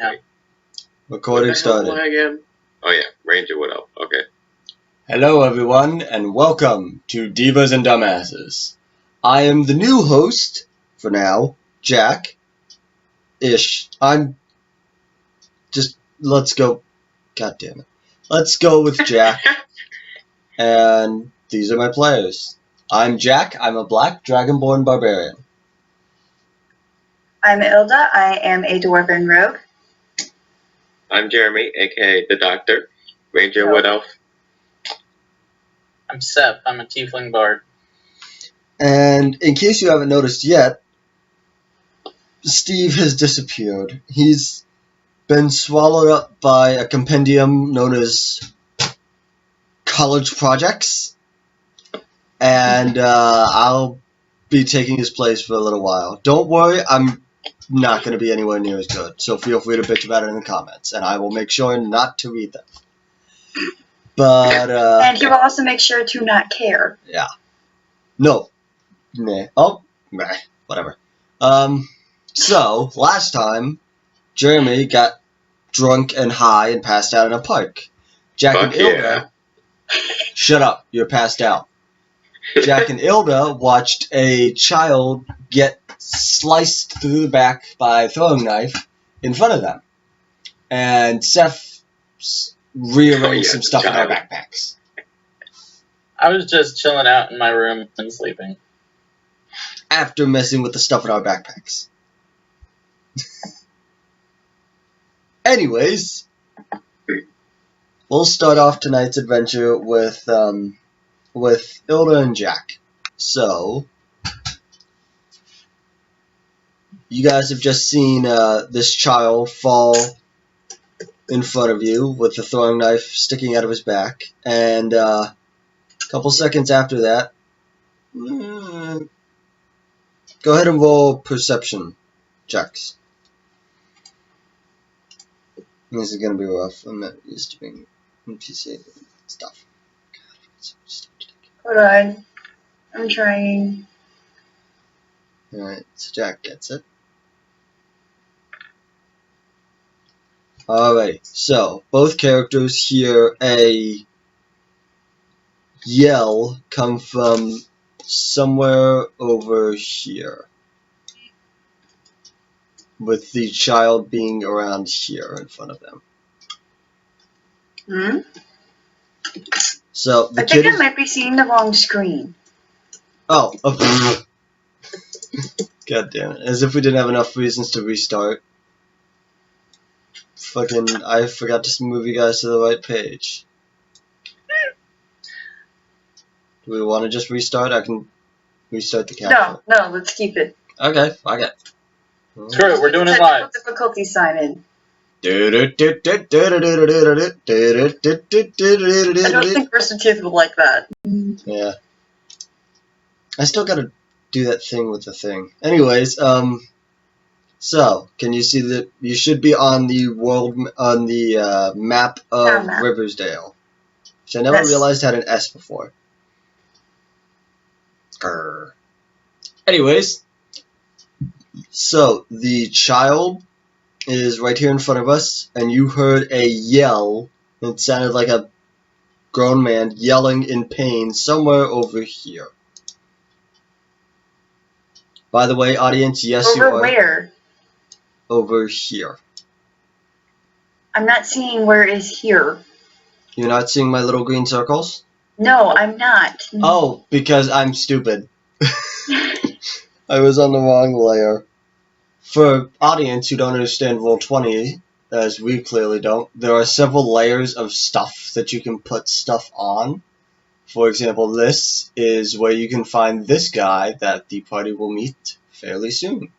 Yeah. Recording started. Again? Oh yeah, Ranger Wood Elf. Okay. Hello everyone, and welcome to Divas and Dumbasses. I am the new host, for now, Jack-ish. Let's go, god damn it. Let's go with Jack, and these are my players. I'm Jack, I'm a black dragonborn barbarian. I'm Ilda, I am a dwarven rogue. I'm Jeremy, aka the Doctor, Ranger Hello. Wood Elf. I'm Seth. I'm a tiefling bard. And in case you haven't noticed yet, Steve has disappeared. He's been swallowed up by a compendium known as College Projects, and I'll be taking his place for a little while. Don't worry, I'm not going to be anywhere near as good, so feel free to bitch about it in the comments, and I will make sure not to read them. But, And he will also make sure to not care. yeah. No. Meh. Oh, meh. Whatever. So, last time, Jeremy got drunk and high and passed out in a park. Jack Fuck and Ilda... Shut up, you're passed out. Jack and Ilda watched a child get sliced through the back by a throwing knife in front of them. And Seth rearranged some stuff in our backpacks. I was just chilling out in my room and sleeping. After messing with the stuff in our backpacks. Anyways, we'll start off tonight's adventure with Ilda and Jack. So, you guys have just seen this child fall in front of you with the throwing knife sticking out of his back, and a couple seconds after that, go ahead and roll perception checks. This is going to be rough. I'm not used to being NPC stuff. Hold on. I'm trying. Alright, so Jack gets it. Alright, so both characters hear a yell come from somewhere over here, with the child being around here in front of them. Hmm? So the I kid think I might be seeing the wrong screen. Oh, god damn it. As if we didn't have enough reasons to restart. Fucking, I forgot to move you guys to the right page. Do we want to just restart? I can restart the capture. No, let's keep it. Okay, fuck it. Screw it, we're doing it Technical live. difficulty sign in. I don't think Rooster Teeth would like that. Yeah. I still gotta do that thing with the thing. Anyways, so, can you see that you should be on the map of Map. Riversdale, which I never Yes. realized had an S before. Grr. Anyways, so the child is right here in front of us, and you heard a yell. It sounded like a grown man yelling in pain somewhere over here. By the way, audience, yes, you Over are. where? Over here. I'm not seeing where is here. You're not seeing my little green circles? No, I'm not. Oh, because I'm stupid. I was on the wrong layer. For audience who don't understand Roll20, as we clearly don't, there are several layers of stuff that you can put stuff on. For example, this is where you can find this guy that the party will meet fairly soon.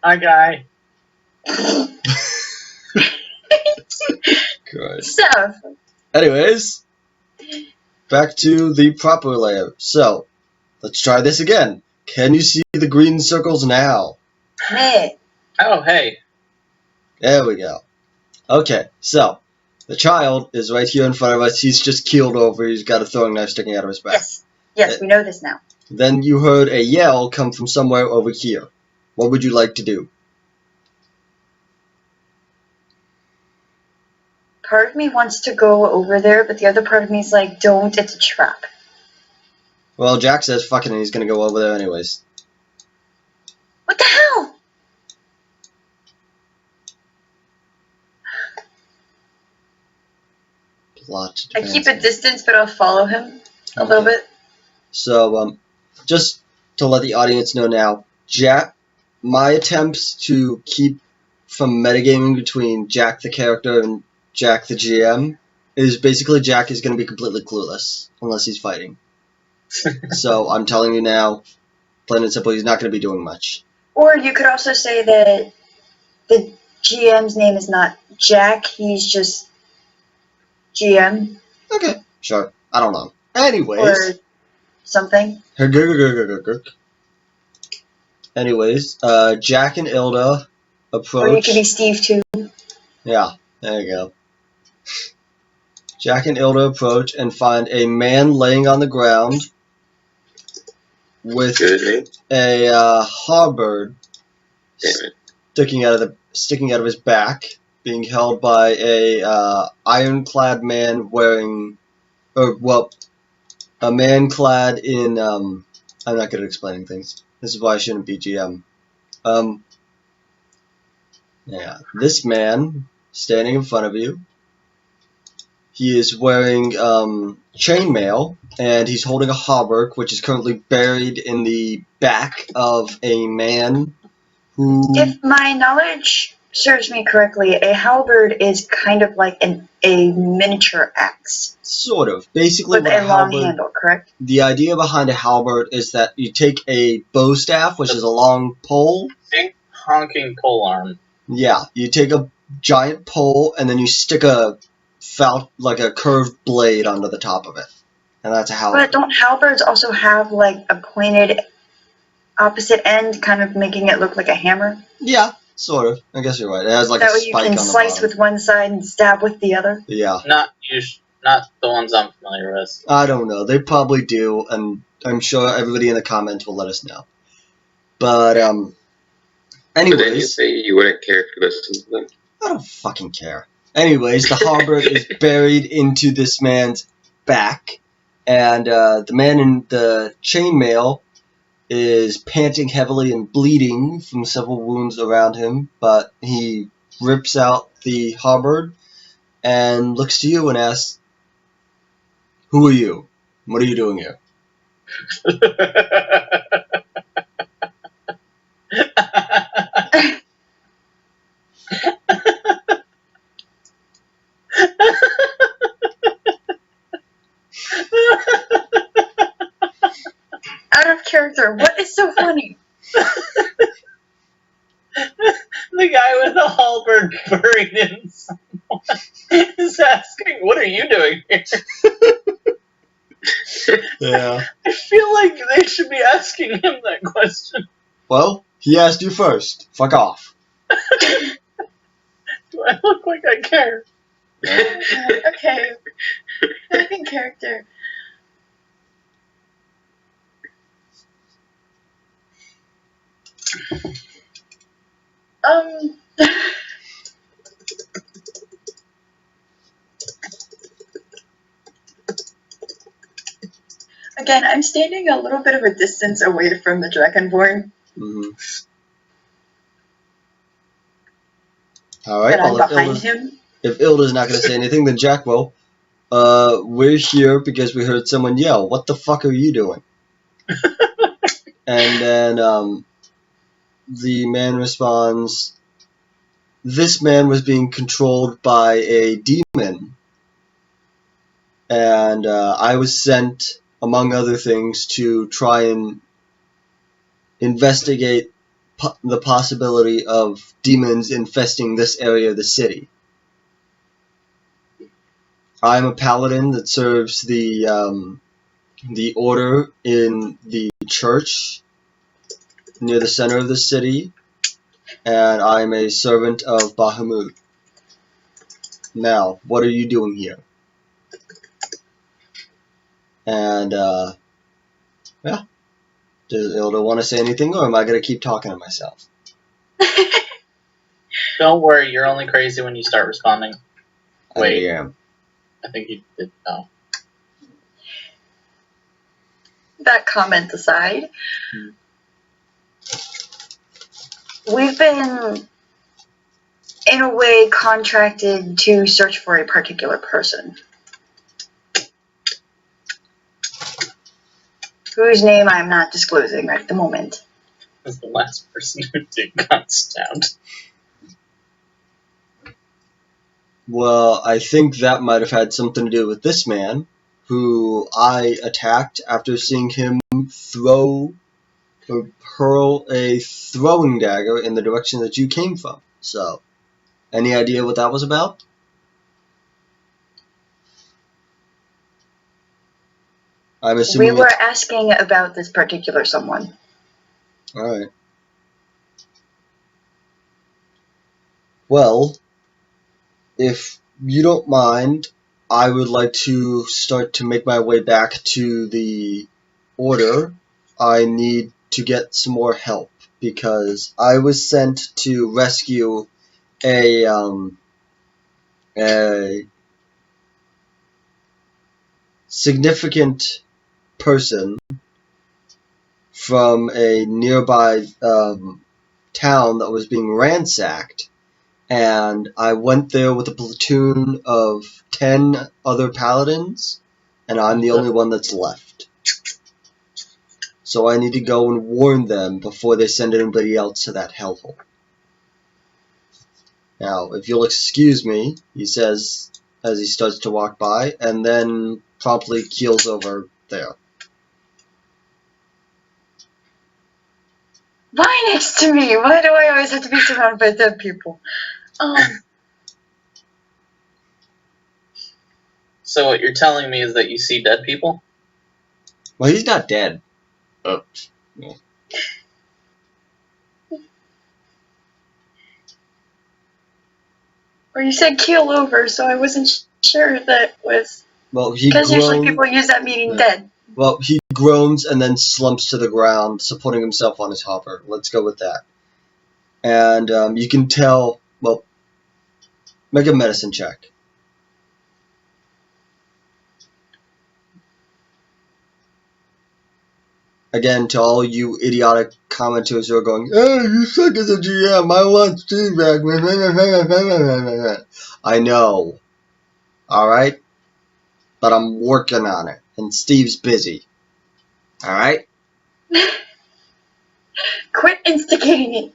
Hi, guy. Good. Seth. Anyways, back to the proper layer. So, let's try this again. Can you see the green circles now? Meh. Oh, hey. There we go. Okay, so, the child is right here in front of us. He's just keeled over. He's got a throwing knife sticking out of his back. Yes, we know this now. Then you heard a yell come from somewhere over here. What would you like to do? part of me wants to go over there, but the other part of me is like, don't, it's a trap. Well, Jack says fuck it and he's gonna go over there anyways. What the hell? Plot I keep a advancement. distance, but I'll follow him a little Okay. bit. So, just to let the audience know now, Jack, my attempts to keep from metagaming between Jack the character and Jack the GM is basically Jack is going to be completely clueless unless he's fighting. So I'm telling you now, plain and simple, he's not going to be doing much. Or you could also say that the GM's name is not Jack, he's just GM Okay, sure. I don't know. Anyways. or something. Anyways, Jack and Ilda approach. Or you could be Steve too. Yeah, there you go. Jack and Ilda approach and find a man laying on the ground with Good name. a halberd Damn it. sticking out of his back, being held by a ironclad man wearing, a man clad in. I'm not good at explaining things. This is why I shouldn't be GM. Yeah, this man standing in front of you. He is wearing chainmail, and he's holding a hauberk, which is currently buried in the back of a man who... If my knowledge serves me correctly, a halberd is kind of like a miniature axe. Sort of. Basically, With what a long halberd... handle, correct? The idea behind a halberd is that you take a bow staff, which is a long pole. Big honking polearm. Yeah, you take a giant pole, and then you stick a curved blade onto the top of it. And that's a halberd. But don't halberds also have like a pointed opposite end, kind of making it look like a hammer? Yeah, sort of. I guess you're right. It has like That a way you spike can on the slice bottom. with one side and stab with the other? Yeah. Not the ones I'm familiar with. I don't know. They probably do, and I'm sure everybody in the comments will let us know. But, But then you anyways, say you wouldn't care to listen to them. I don't fucking care. Anyways, the halberd is buried into this man's back, and the man in the chainmail is panting heavily and bleeding from several wounds around him, but he rips out the halberd and looks to you and asks, "Who are you? What are you doing here?" Out of character, what is so funny? The guy with the halberd buried in someone is asking, "What are you doing here?" Yeah. I feel like they should be asking him that question. Well, he asked you first. Fuck off. Do I look like I care? Okay. Back in character. Again, I'm standing a little bit of a distance away from the Dragonborn, Mm-hmm. Alright, but I'm well, behind him. if Ilda's not going to say anything, then Jack will. We're here because we heard someone yell, "What the fuck are you doing?" And then, the man responds, "This man was being controlled by a demon. And, I was sent, among other things, to try and investigate the possibility of demons infesting this area of the city. I'm a paladin that serves the order in the church near the center of the city, and I'm a servant of Bahamut. Now, what are you doing here?" And, yeah. Does Ilda want to say anything, or am I going to keep talking to myself? Don't worry, you're only crazy when you start responding. Wait. I am. I think you did. Oh. That comment aside, Hmm. we've been, in a way, contracted to search for a particular person. Whose name I'm not disclosing right at the moment. As the last person who did got stabbed. Well, I think that might have had something to do with this man, who I attacked after seeing him throw or hurl a throwing dagger in the direction that you came from. So, any idea what that was about? I'm assuming. We were asking about this particular someone. Alright. Well, if you don't mind, I would like to start to make my way back to the order. I need to get some more help because I was sent to rescue a significant person from a nearby town that was being ransacked. And I went there with a platoon of 10 other paladins, and I'm the only one that's left. So I need to go and warn them before they send anybody else to that hellhole. Now, if you'll excuse me, he says as he starts to walk by, and then promptly keels over there. Why next to me? Why do I always have to be surrounded by dead people? So what you're telling me is that you see dead people? Well, he's not dead. Oh. Or you said keel over, so I wasn't sure if that was... Well, he Because usually groans. people use that meaning Yeah. dead. Well, he groans and then slumps to the ground, supporting himself on his hopper. Let's go with that. And you can tell. Well, make a medicine check. Again, to all you idiotic commenters who are going, "Oh, you suck as a GM. I want Steve back." I know. All right, but I'm working on it, and Steve's busy. All right. Quit instigating it.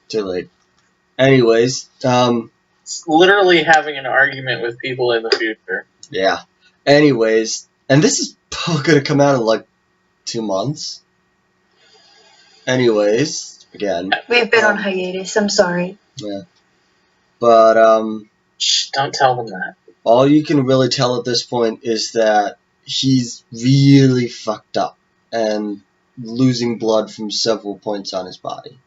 Too late. Anyways, It's literally having an argument with people in the future. yeah. Anyways, and this is probably gonna come out in like 2 months. Anyways, again. We've been on hiatus, I'm sorry. Yeah. But Shh, don't tell them that. all you can really tell at this point is that he's really fucked up and losing blood from several points on his body.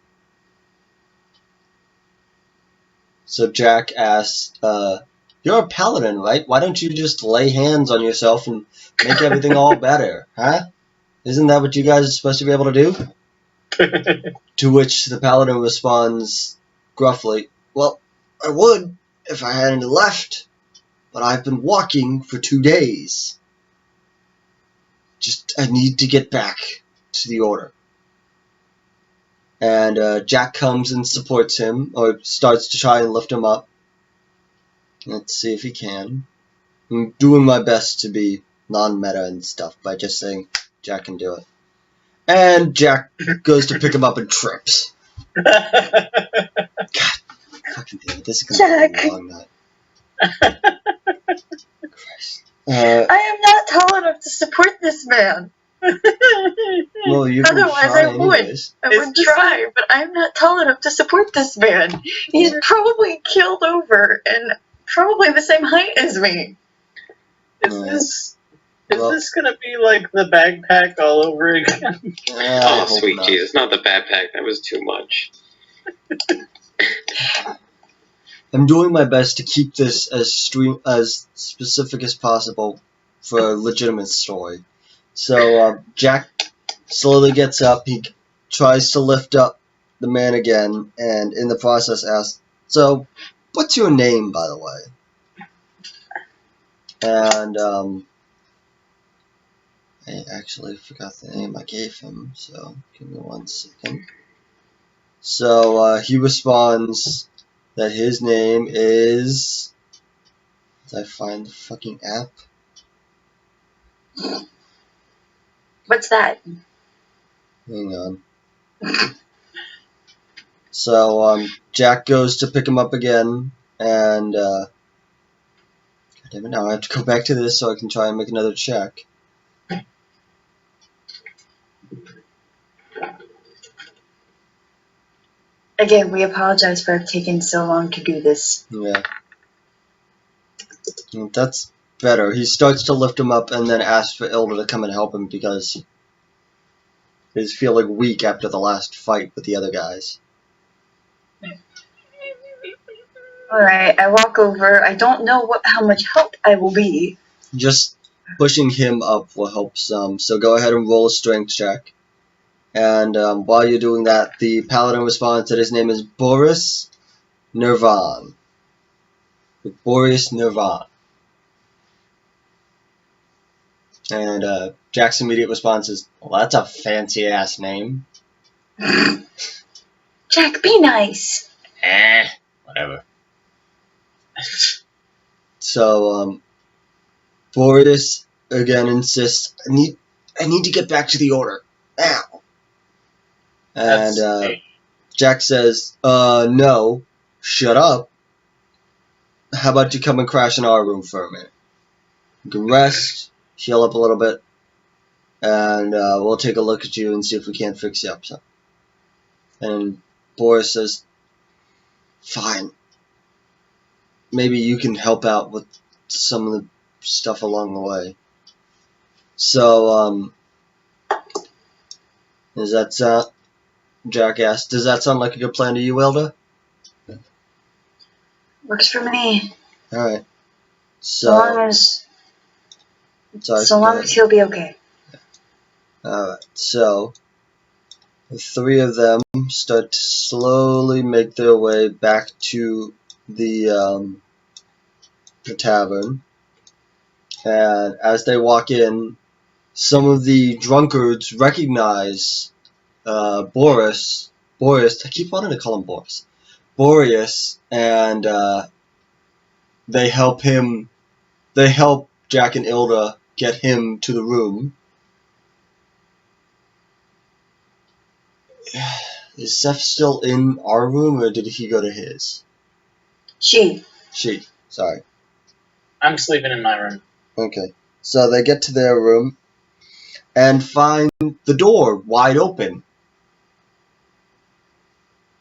So Jack asked, "You're a paladin, right? Why don't you just lay hands on yourself and make everything all better, huh? Isn't that what you guys are supposed to be able to do?" To which the paladin responds gruffly, "Well, I would if I hadn't left, but I've been walking for 2 days. I need to get back to the order." And Jack comes and supports him, or starts to try and lift him up. Let's see if he can. I'm doing my best to be non-meta and stuff by just saying Jack can do it. And Jack goes to pick him up and trips. Fucking damn it, this is gonna be a long night. Christ. I am not tall enough to support this man. Well, you can Otherwise try I would. anyways. I would try, but I'm not tall enough to support this man. He's probably keeled over and probably the same height as me. Is this gonna be like the backpack all over again? Oh, sweet Jesus, not the backpack. That was too much. I'm doing my best to keep this as specific as possible for a legitimate story. So Jack slowly gets up. He tries to lift up the man again, and in the process asks, "So, what's your name, by the way?" And I actually forgot the name I gave him, so give me 1 second. So he responds that his name is. Did I find the fucking app? What's that? Hang on. So Jack goes to pick him up again, and God damn it, now I have to go back to this so I can try and make another check. Again, we apologize for taking so long to do this. Yeah. That's better. He starts to lift him up and then asks for Ilda to come and help him because he's feeling weak after the last fight with the other guys. Alright, I walk over. I don't know how much help I will be. Just pushing him up will help some, so go ahead and roll a strength check. And while you're doing that, the paladin responds that his name is Boris Nirvan. Boris Nirvan. And Jack's immediate response is, well, that's a fancy-ass name. Jack, be nice. Whatever. So, Boris again insists, I need to get back to the order. Now. And Jack says, no, shut up. How about you come and crash in our room for a minute? You can rest, heal up a little bit, and we'll take a look at you and see if we can't fix you up some. And Boris says, fine. Maybe you can help out with some of the stuff along the way. So, does that sound... Jack asked, does that sound like a good plan to you, Elda? Works for me. Alright. So long as he'll be okay. Alright, so the three of them start to slowly make their way back to the tavern. And as they walk in, some of the drunkards recognize Boris, I keep wanting to call him Boreas, and they help Jack and Ilda get him to the room. Is Seth still in our room, or did he go to his? She, sorry. I'm sleeping in my room. Okay, so they get to their room and find the door wide open.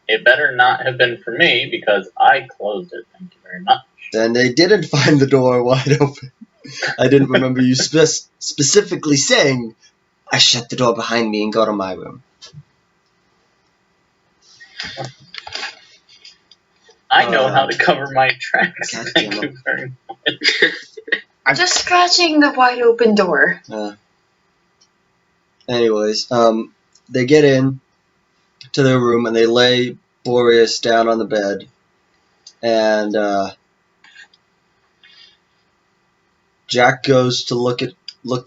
It better not have been for me because I closed it. Thank you very much. Then they didn't find the door wide open. I didn't remember you specifically saying, I shut the door behind me and go to my room. I know how to cover my tracks. God Thank damn it. you very much. just scratching the wide open door. Anyways, they get in to their room and they lay Boreas down on the bed, and Jack goes to look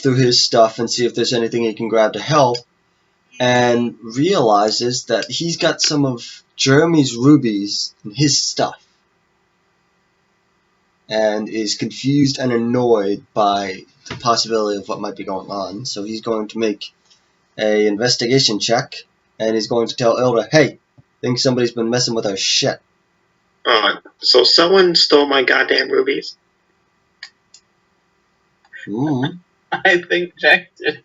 through his stuff and see if there's anything he can grab to help, and realizes that he's got some of Jeremy's rubies in his stuff, and is confused and annoyed by the possibility of what might be going on. So he's going to make a investigation check, and he's going to tell Ilda, hey, think somebody's been messing with our shit. So someone stole my goddamn rubies? I think Jack did.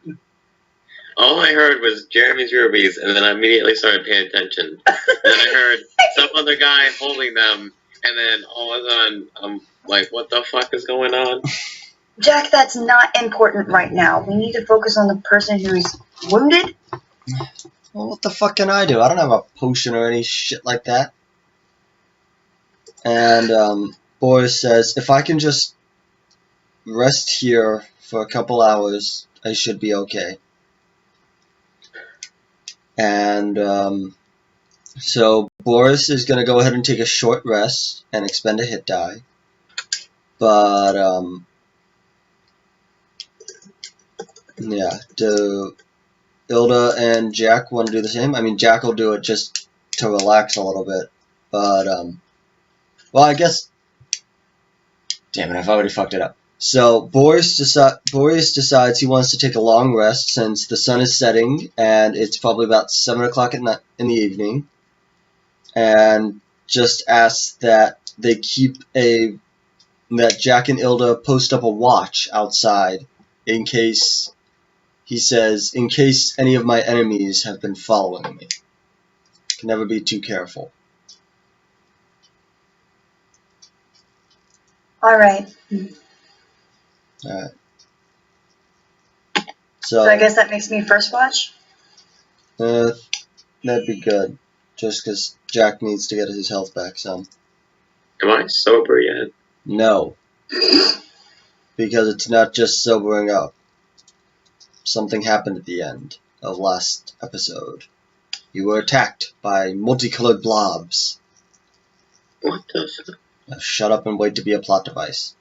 All I heard was Jeremy's rubies, and then I immediately started paying attention. And then I heard some other guy holding them, and then all of a sudden, I'm like, what the fuck is going on? Jack, that's not important right now. We need to focus on the person who's wounded. Well, what the fuck can I do? I don't have a potion or any shit like that. And Boris says, if I can just rest here for a couple hours, I should be okay. And so Boris is going to go ahead and take a short rest and expend a hit die. But Yeah. Do Ilda and Jack want to do the same? I mean, Jack will do it just to relax a little bit. But, well, I guess... Damn it, I've already fucked it up. So, Boris decides he wants to take a long rest since the sun is setting and it's probably about 7 o'clock in the evening. And just asks that they that Jack and Ilda post up a watch outside in case, he says, in case any of my enemies have been following me. Can never be too careful. Alright. Alright. So I guess that makes me first watch? That'd be good. Just because Jack needs to get his health back some. Am I sober yet? No. Because it's not just sobering up. Something happened at the end of last episode. You were attacked by multicolored blobs. What the fuck? Now shut up and wait to be a plot device.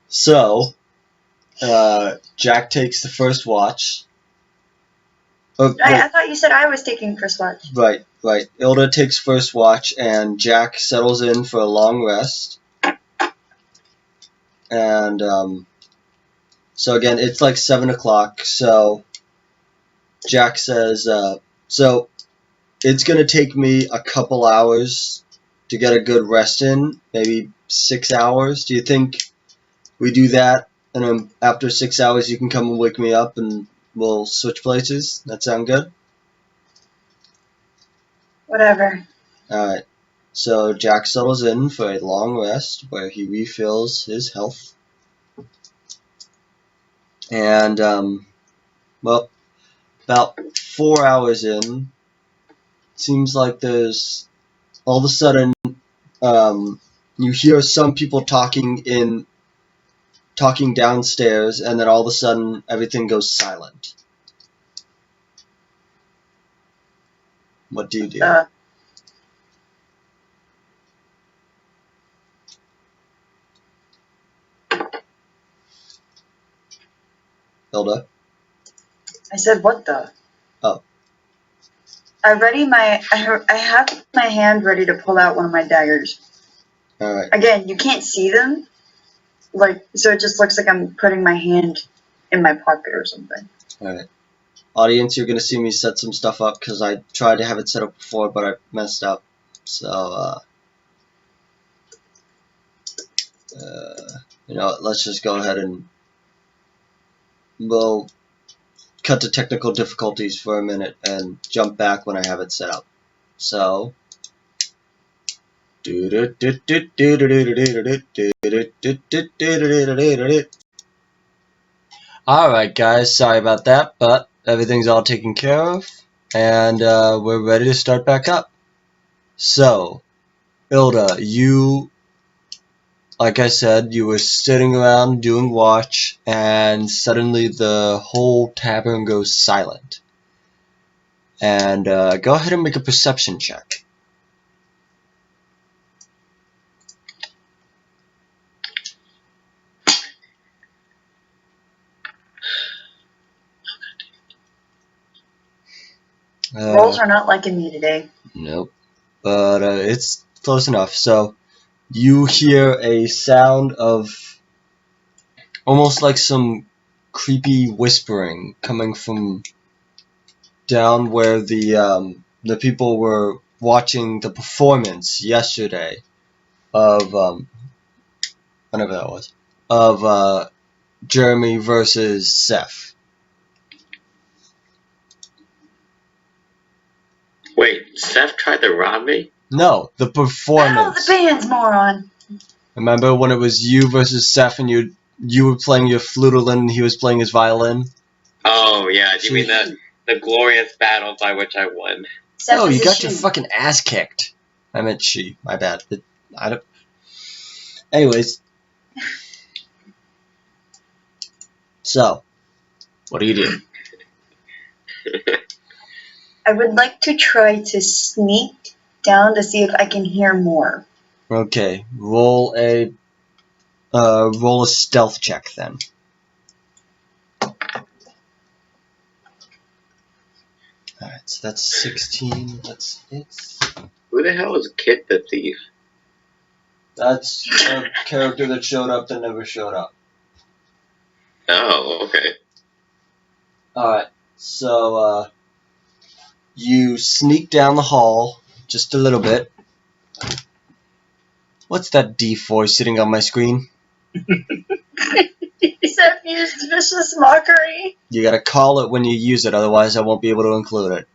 So, Jack takes the first watch. I thought you said I was taking first watch. Right. Ilda takes first watch, and Jack settles in for a long rest. And, so again, it's like 7 o'clock, so Jack says, so it's going to take me a couple hours to get a good rest in, maybe 6 hours. Do you think we do that, and then after 6 hours you can come and wake me up and we'll switch places? That sound good? Whatever. Alright, so Jack settles in for a long rest where he refills his health. And, well, about 4 hours in, seems like there's, all of a sudden, you hear some people talking downstairs, and then all of a sudden, everything goes silent. What do you do? Hilda? I said, what the? Oh. I have my hand ready to pull out one of my daggers. Alright. Again, you can't see them. So it just looks like I'm putting my hand in my pocket or something. Alright. Audience, you're gonna see me set some stuff up, because I tried to have it set up before, but I messed up. So, let's just go ahead and we'll cut to technical difficulties for a minute and jump back when I have it set up. So, alright guys, sorry about that, but everything's all taken care of, and we're ready to start back up. So, Ilda, like I said, you were sitting around doing watch, and suddenly the whole tavern goes silent. And go ahead and make a perception check. Rolls are not liking me today. Nope. But it's close enough. So you hear a sound of almost like some creepy whispering coming from down where the people were watching the performance yesterday of whenever that was, of Jeremy versus Seth. Wait, Seth tried to rob me? No, the performance. Oh, the band's moron. Remember when it was you versus Seth, and you were playing your flutolin and he was playing his violin? Oh yeah, do you mean the glorious battle by which I won? Oh, you got your fucking ass kicked. I meant she. My bad. Anyways. So, what do you do? I would like to try to sneak down to see if I can hear more. Okay, roll a Roll a stealth check then. Alright, so that's 16. That's it. Who the hell is Kit the Thief? That's a character that showed up that never showed up. Oh, okay. Alright, so you sneak down the hall just a little bit. What's that D4 sitting on my screen? Seth used vicious mockery. You gotta call it when you use it, otherwise I won't be able to include it.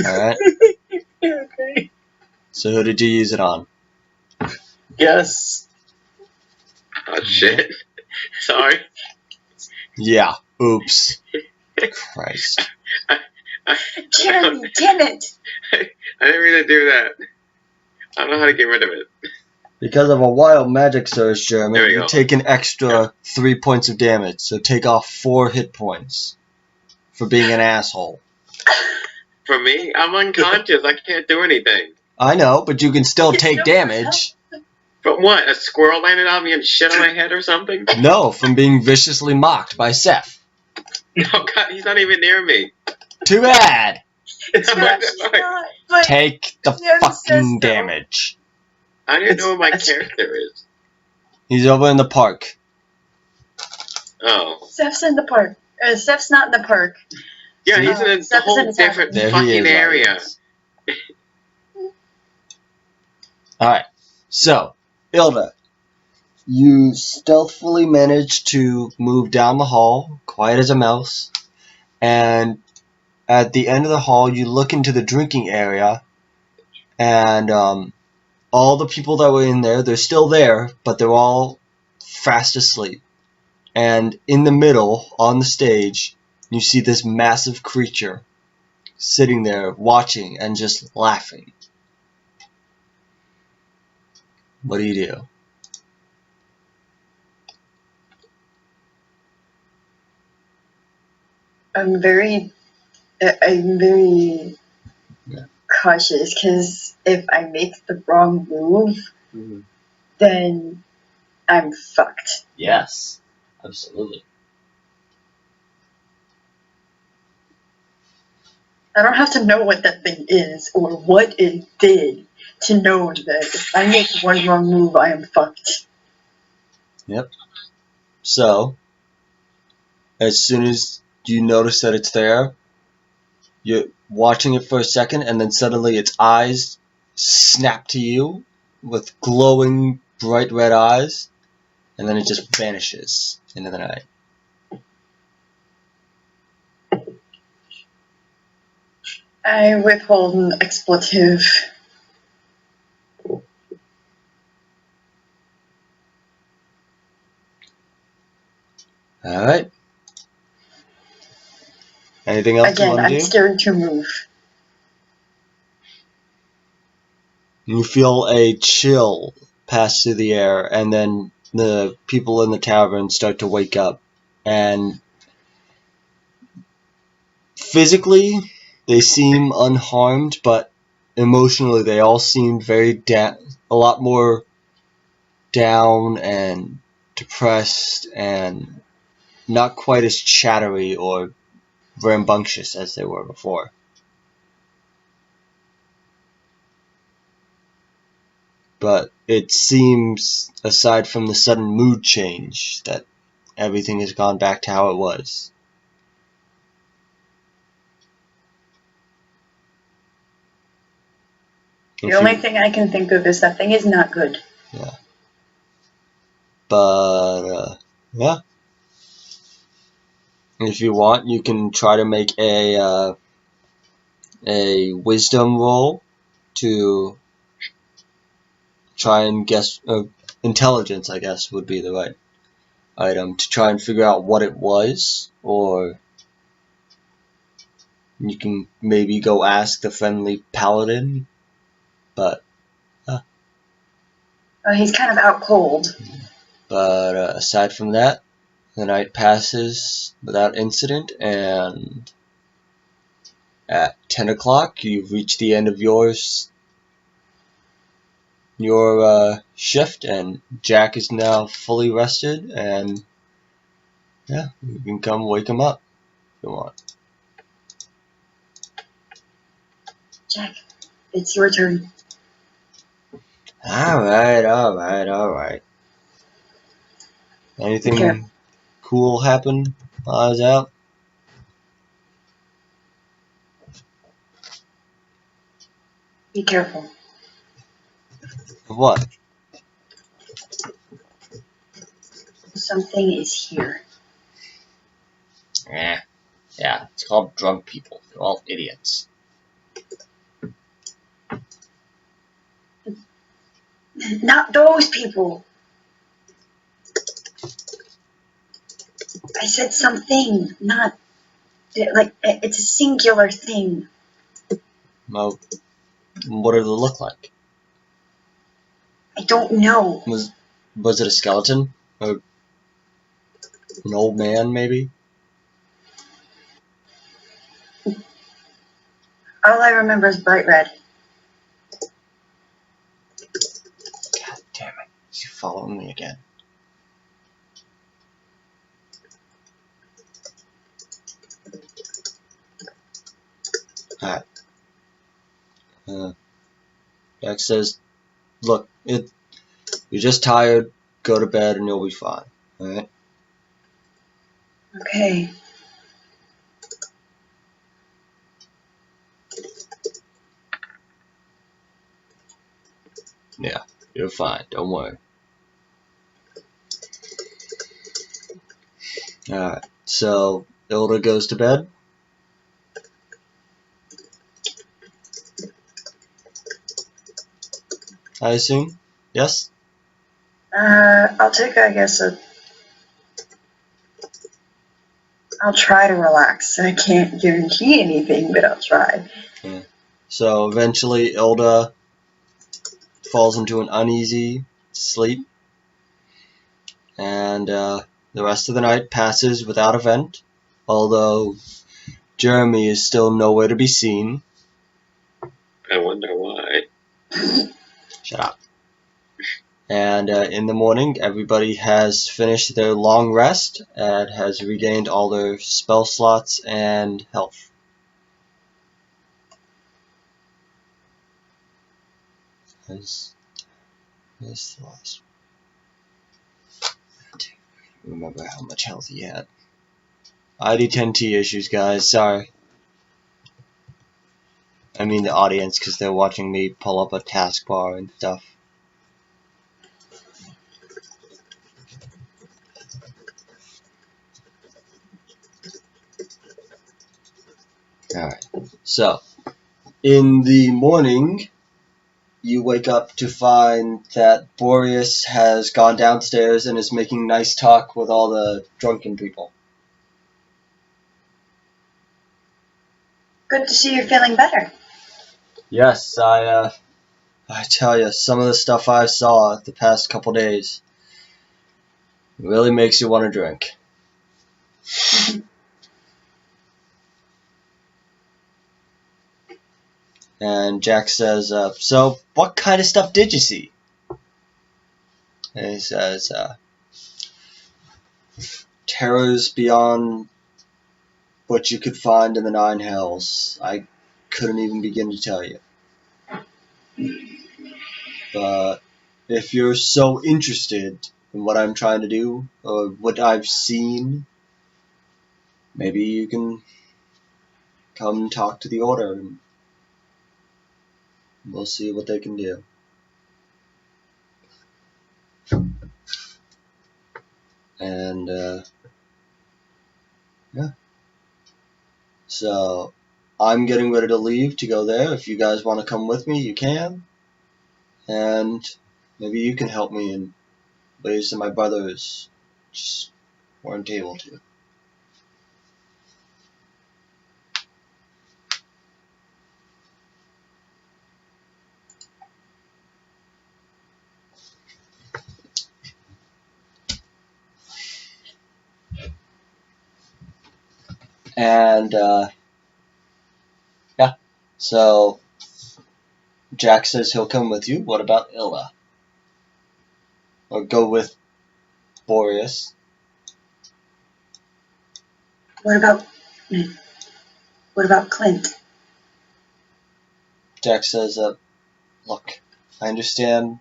Alright? Okay. So who did you use it on? Yes. Oh, shit. Sorry. Yeah. Oops. Christ. Jeremy, damn it! I didn't mean to do that. I don't know how to get rid of it. Because of a wild magic surge, Jeremy, There we you go. take an extra 3 points of damage, so take off 4 hit points for being an asshole. For me, I'm unconscious. I can't do anything. I know, but you can still You take still damage. But what? A squirrel landed on me and shit on my head or something? No, from being viciously mocked by Seth. Oh god, he's not even near me. Too bad. It's Yeah, not. It's not, but Take the Jeremy says fucking so. damage. I don't even know what my It's- character is. He's over in the park. Oh. Seth's in the park. Seth's not in the park. Yeah, he's in a Seth is in whole his different house. There he fucking is. area. audience. Alright, so, Ilda, you stealthily manage to move down the hall, quiet as a mouse, and at the end of the hall, you look into the drinking area, and all the people that were in there, they're still there, but they're all fast asleep. And in the middle, on the stage, you see this massive creature sitting there watching and just laughing. What do you do? I'm very Yeah. cautious because if I make the wrong move, then I'm fucked. Yes, absolutely. I don't have to know what that thing is or what it did to know that if I make one wrong move, I am fucked. So, as soon as you notice that it's there, you're watching it for a second, and then suddenly its eyes snap to you with glowing, bright red eyes, and then it just vanishes into the night. I withhold an expletive. Alright. Anything else you Again, want to I'm do? scared to move. You feel a chill pass through the air, and then the people in the tavern start to wake up. And physically, they seem unharmed, but emotionally, they all seem very a lot more down and depressed, and not quite as chattery or rambunctious as they were before. But it seems, aside from the sudden mood change, that everything has gone back to how it was. The only thing I can think of is that thing is not good. But, yeah. If you want, you can try to make a wisdom roll to try and guess, intelligence, I guess, would be the right item, to try and figure out what it was, or you can maybe go ask the friendly paladin, but He's kind of out cold. aside from that, the night passes without incident, and at 10 o'clock, you've reached the end of your your shift, and Jack is now fully rested, and yeah, you can come wake him up if you want. Jack, it's your turn. Alright. Be Anything careful. cool happen while I was out? Be careful. Of what? Something is here. Yeah, it's called drunk people. They're all idiots. Not those people. I said something, not like it's a singular thing. Well, what did it look like? I don't know. Was it a skeleton? Or an old man, maybe? All I remember is bright red. God damn it. She's following me again. Alright. Jack says, look, you're just tired. Go to bed and you'll be fine. Alright? Okay. Yeah, you're fine. Don't worry. Alright, so Ilda goes to bed. I assume? Yes? I'll take, I guess, I'll try to relax. I can't guarantee anything, but I'll try. Yeah. So eventually Ilda falls into an uneasy sleep. And the rest of the night passes without event. Although Jeremy is still nowhere to be seen. I wonder why. Shut up. And in the morning, everybody has finished their long rest and has regained all their spell slots and health. Where's the last one? Remember how much health he had. ID10T issues, guys. Sorry. I mean the audience, because they're watching me pull up a taskbar and stuff. Alright, so in the morning, you wake up to find that Boreas has gone downstairs and is making nice talk with all the drunken people. Good to see you're feeling better. Yes, I tell you, some of the stuff I saw the past couple days really makes you want to drink. And Jack says, so what kind of stuff did you see? And he says, terrors beyond what you could find in the Nine Hells. I couldn't even begin to tell you. But if you're so interested in what I'm trying to do, or what I've seen, maybe you can come talk to the Order, and we'll see what they can do. And, yeah. So, I'm getting ready to leave to go there. If you guys want to come with me, you can. And maybe you can help me in ways that my brothers just weren't able to. And, yeah. So, Jack says he'll come with you. What about Illa? or go with Boreas. What about Clint? Jack says, look, I understand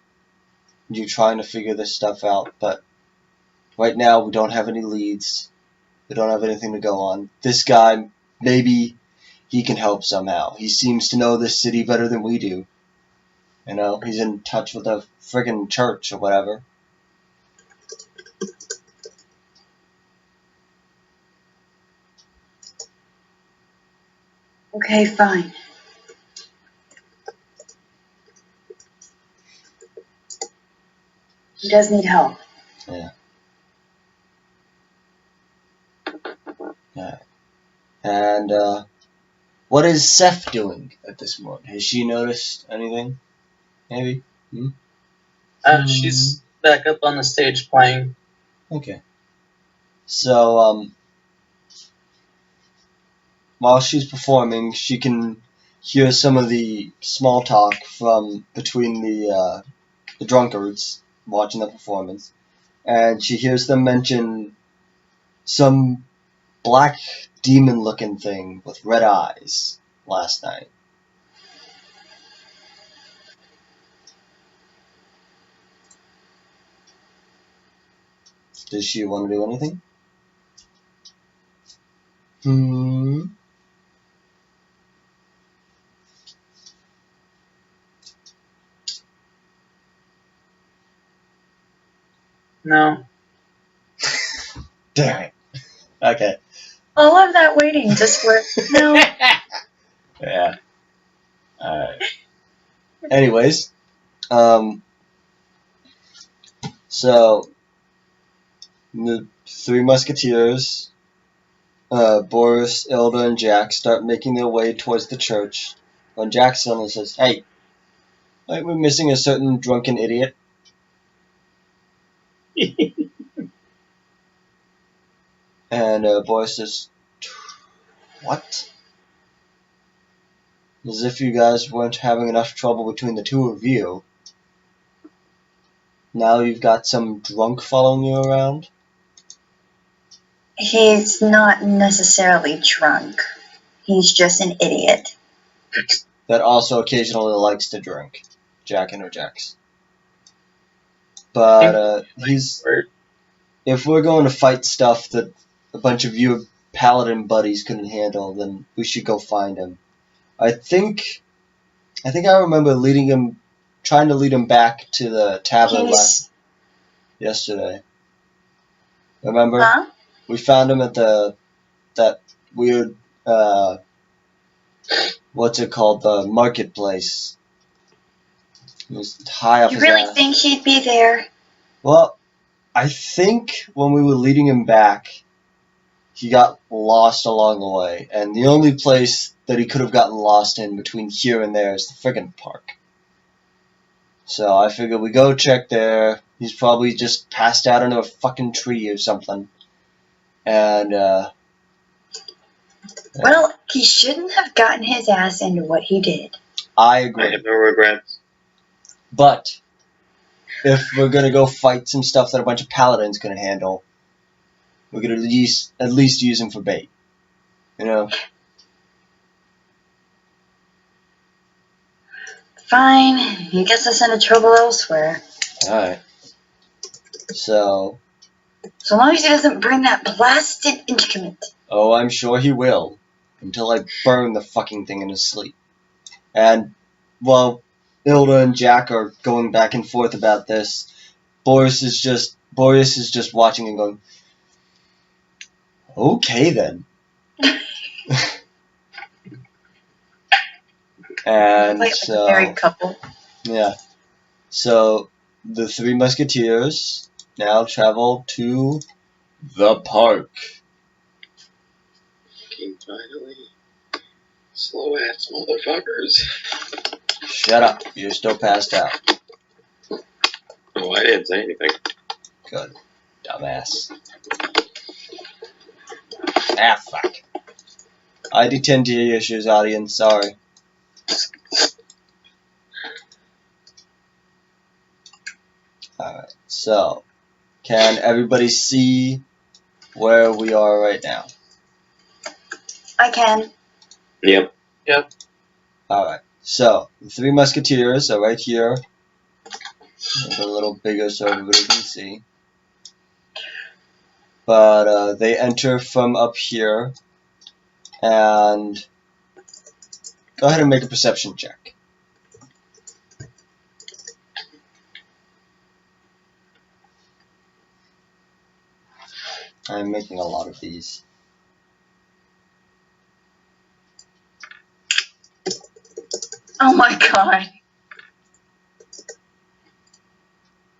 you trying to figure this stuff out, but right now we don't have any leads. We don't have anything to go on. This guy, maybe he can help somehow. He seems to know this city better than we do. You know, he's in touch with a friggin' church or whatever. Okay, fine. He does need help. Yeah. And, what is Seth doing at this moment? Has she noticed anything? Maybe? She's back up on the stage playing. Okay. So, while she's performing, she can hear some of the small talk from between the drunkards watching the performance. And she hears them mention some black demon-looking thing with red eyes last night. Does she want to do anything? No. Damn it. Okay. All of that waiting just for no. Yeah. Alright. Anyways, so the three musketeers, Boris, Ilda, and Jack start making their way towards the church when Jack suddenly says, "Hey, aren't we missing a certain drunken idiot?" And Boris says, "What? As if you guys weren't having enough trouble between the two of you. Now you've got some drunk following you around?" He's not necessarily drunk. He's just an idiot. That also occasionally likes to drink, Jack interjects. But if we're going to fight stuff that a bunch of your paladin buddies couldn't handle, then we should go find him. I think I remember trying to lead him back to the tavern yesterday. Remember? Huh? We found him at that weird, what's it called, the marketplace. He was high off You his really ass. think he'd be there? Well, I think when we were leading him back, he got lost along the way, and the only place that he could have gotten lost in between here and there is the friggin' park. So I figured we go check there. He's probably just passed out under a fucking tree or something. And, Well, he shouldn't have gotten his ass into what he did. I I agree. have no regrets. But if we're gonna go fight some stuff that a bunch of paladins couldn't handle, we could at least use him for bait. You know? Fine, he gets us into trouble elsewhere. Alright. So, So long as he doesn't bring that blasted instrument. oh, I'm sure he will. Until I burn the fucking thing in his sleep. And, while Ilda and Jack are going back and forth about this, Boris is just watching and going, okay then. And Like a married couple. yeah. So the three musketeers now travel to the park. Finally. Slow ass motherfuckers. Shut up. You're still passed out. Oh, I didn't say anything. Good. Dumbass. Ah, fuck. I detend to your issues, audience. Sorry. Alright, so can everybody see where we are right now? I can. Yep. Alright, so the Three Musketeers are right here. Make it a little bigger so everybody can see. But they enter from up here, and go ahead and make a perception check. I'm making a lot of these. Oh my god.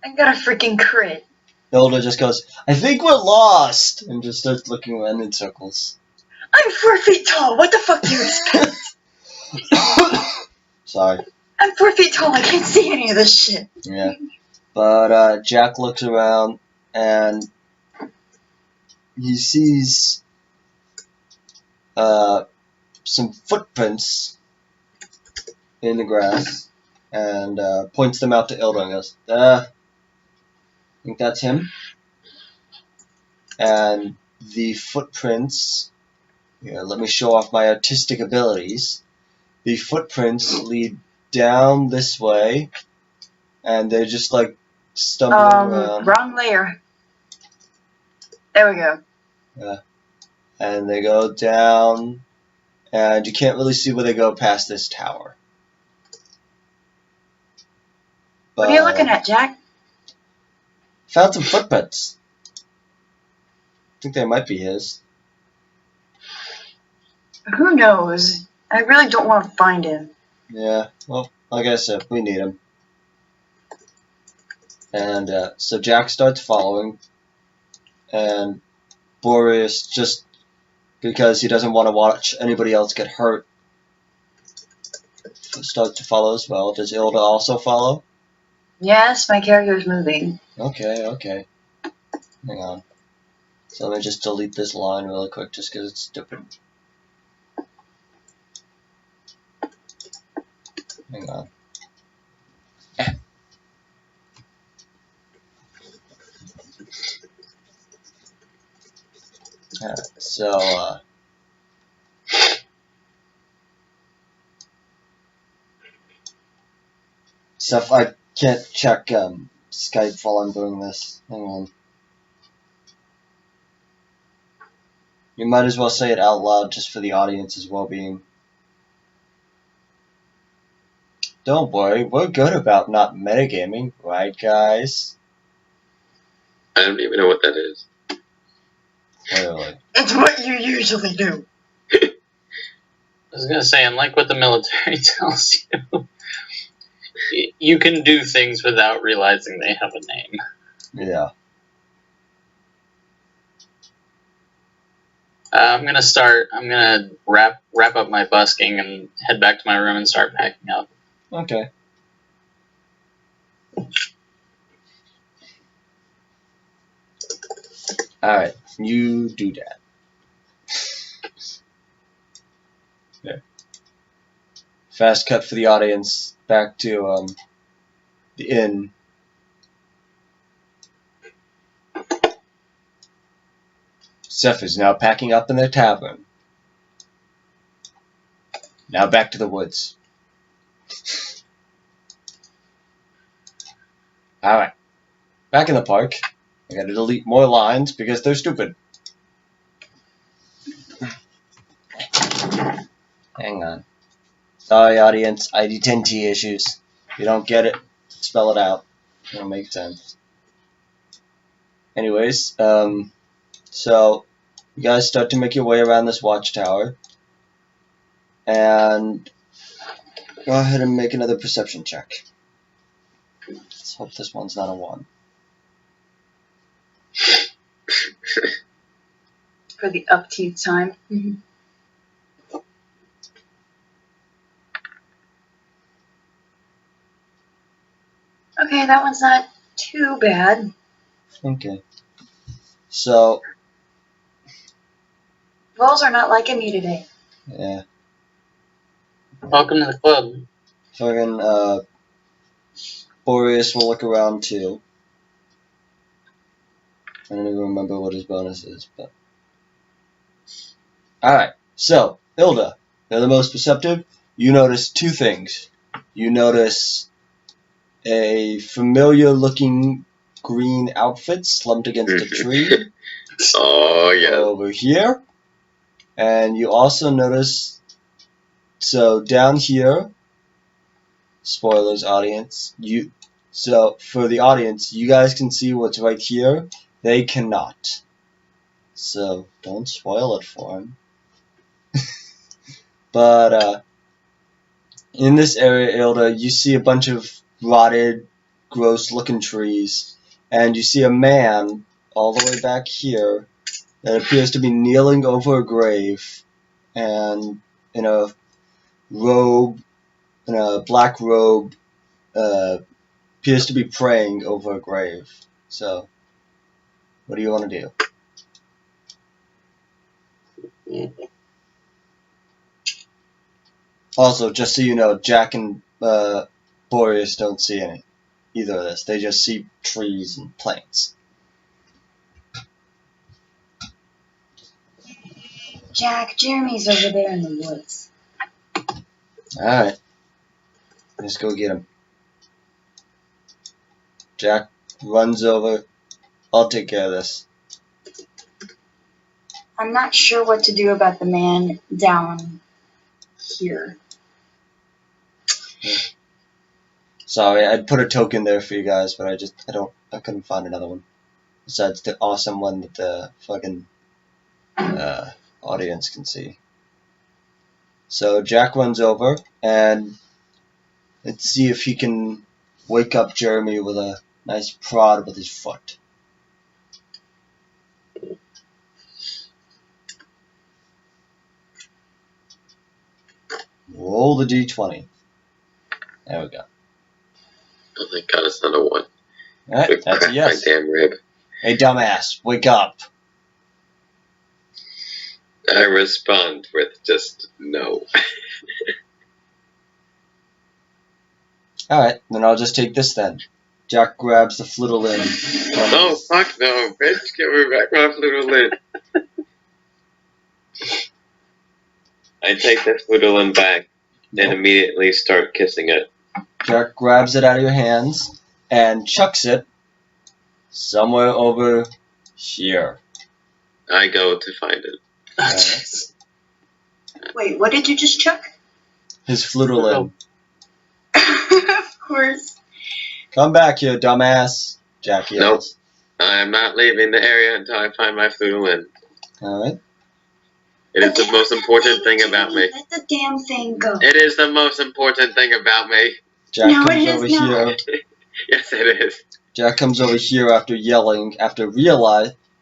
I got a freaking crit. Hilda just goes, I think we're lost! And just starts looking around in circles. I'm 4 feet tall. What the fuck do you expect? Sorry. I'm 4 feet tall. I can't see any of this shit. Yeah. But Jack looks around and he sees some footprints in the grass and points them out to Ilda and goes, I think that's him. And the footprints, here, let me show off my artistic abilities. The footprints lead down this way, and they're just like stumbling around. Wrong layer. There we go. And they go down, and you can't really see where they go past this tower. But, What are you looking at, Jack? found some footprints. I think they might be his. Who knows? I really don't want to find him. Yeah, well, like I said, we need him. And so Jack starts following, and Boreas, just because he doesn't want to watch anybody else get hurt, starts to follow as well. Does Ilda also follow? Yes, my character's moving. Okay. Hang on. So let me just delete this line really quick just because it's stupid. Hang on. So, stuff I can't check Skype while I'm doing this. Hang on. You might as well say it out loud just for the audience's well-being. Don't worry, we're good about not metagaming, right, guys? I don't even know what that is. Clearly. It's what you usually do. I was gonna say, unlike what the military tells you, you can do things without realizing they have a name. Yeah. I'm gonna wrap up my busking and head back to my room and start packing up. Okay. Alright, you do that. Okay. Fast cut for the audience, back to the inn. Seth is now packing up in the tavern. Now back to the woods. Alright. Back in the park. I gotta delete more lines because they're stupid. Hang on. Sorry, audience. ID10T issues. If you don't get it, spell it out. It'll make sense. Anyways, so you guys start to make your way around this watchtower. And go ahead and make another perception check. Let's hope this one's not a 1. For the upkeep time. Okay, that one's not too bad. Okay. So, Rolls are not liking me today. yeah. Welcome to the club. Fucking, Boreas will look around too. I don't even remember what his bonus is, but... Alright, so, Hilda, you're the most perceptive. You notice two things. You notice a familiar-looking green outfit slumped against a tree Oh, yeah. over here. And you also notice... So, down here... Spoilers, audience. So, for the audience, you guys can see what's right here. They cannot. So, don't spoil it for them. But, in this area, Ilda, you see a bunch of rotted, gross-looking trees. And you see a man all the way back here that appears to be kneeling over a grave. And in a black robe, appears to be praying over a grave. So, what do you want to do? Also, just so you know, Jack and Boreas don't see either of this. They just see trees and plants. Jack, Jeremy's over there in the woods. Alright. Let's go get him. Jack runs over. I'll take care of this. I'm not sure what to do about the man down here. Sorry, I put a token there for you guys, but I couldn't find another one. Besides the awesome one that the fucking audience can see. So Jack runs over, and let's see if he can wake up Jeremy with a nice prod with his foot. Roll the d20. There we go. Oh, thank God it's not a 1. Alright, that's a yes. My damn rib. Hey, dumbass, wake up. I respond with just no. Alright, then I'll just take this then. Jack grabs the flutolin. Oh, fuck no, bitch. Give me back my flutolin. I take the flutolin back and immediately start kissing it. Jack grabs it out of your hands and chucks it somewhere over here. I go to find it. Wait, what did you just chuck? His flutolin. Of course. Come back here, dumbass. Jack yells. I'm not leaving the area until I find my flutolin. Alright. It is the most important thing about me. Let the damn thing go. It is the most important thing about me. Jack No, comes it is over not. here. Yes, it is. Jack comes over here after yelling,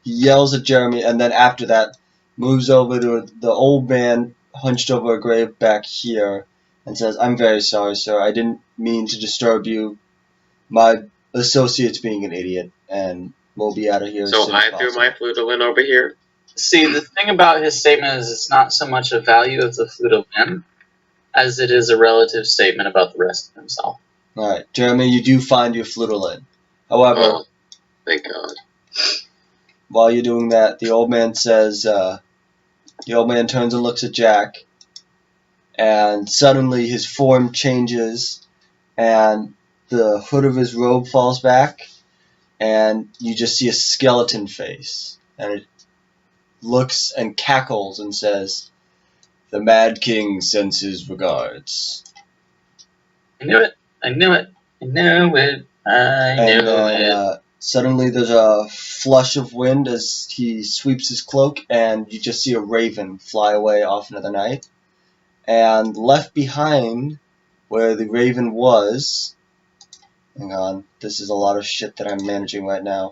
he yells at Jeremy, and then after that moves over to the old man hunched over a grave back here and says, I'm very sorry, sir. I didn't mean to disturb you. My associate's being an idiot, and we'll be out of here So as soon I as threw possible. my flutolin over here? See, the thing about his statement is it's not so much a value of the flutolin as it is a relative statement about the rest of himself. Alright, Jeremy, you do find your flutolin. However, Oh, thank God. while you're doing that, the old man says, the old man turns and looks at Jack, and suddenly his form changes, and the hood of his robe falls back, and you just see a skeleton face, and it looks and cackles and says, the Mad King sends his regards. I knew it. I knew it. I knew it. I knew And then it. suddenly there's a flush of wind as he sweeps his cloak, and you just see a raven fly away off into the night. And left behind, where the raven was... Hang on, this is a lot of shit that I'm managing right now.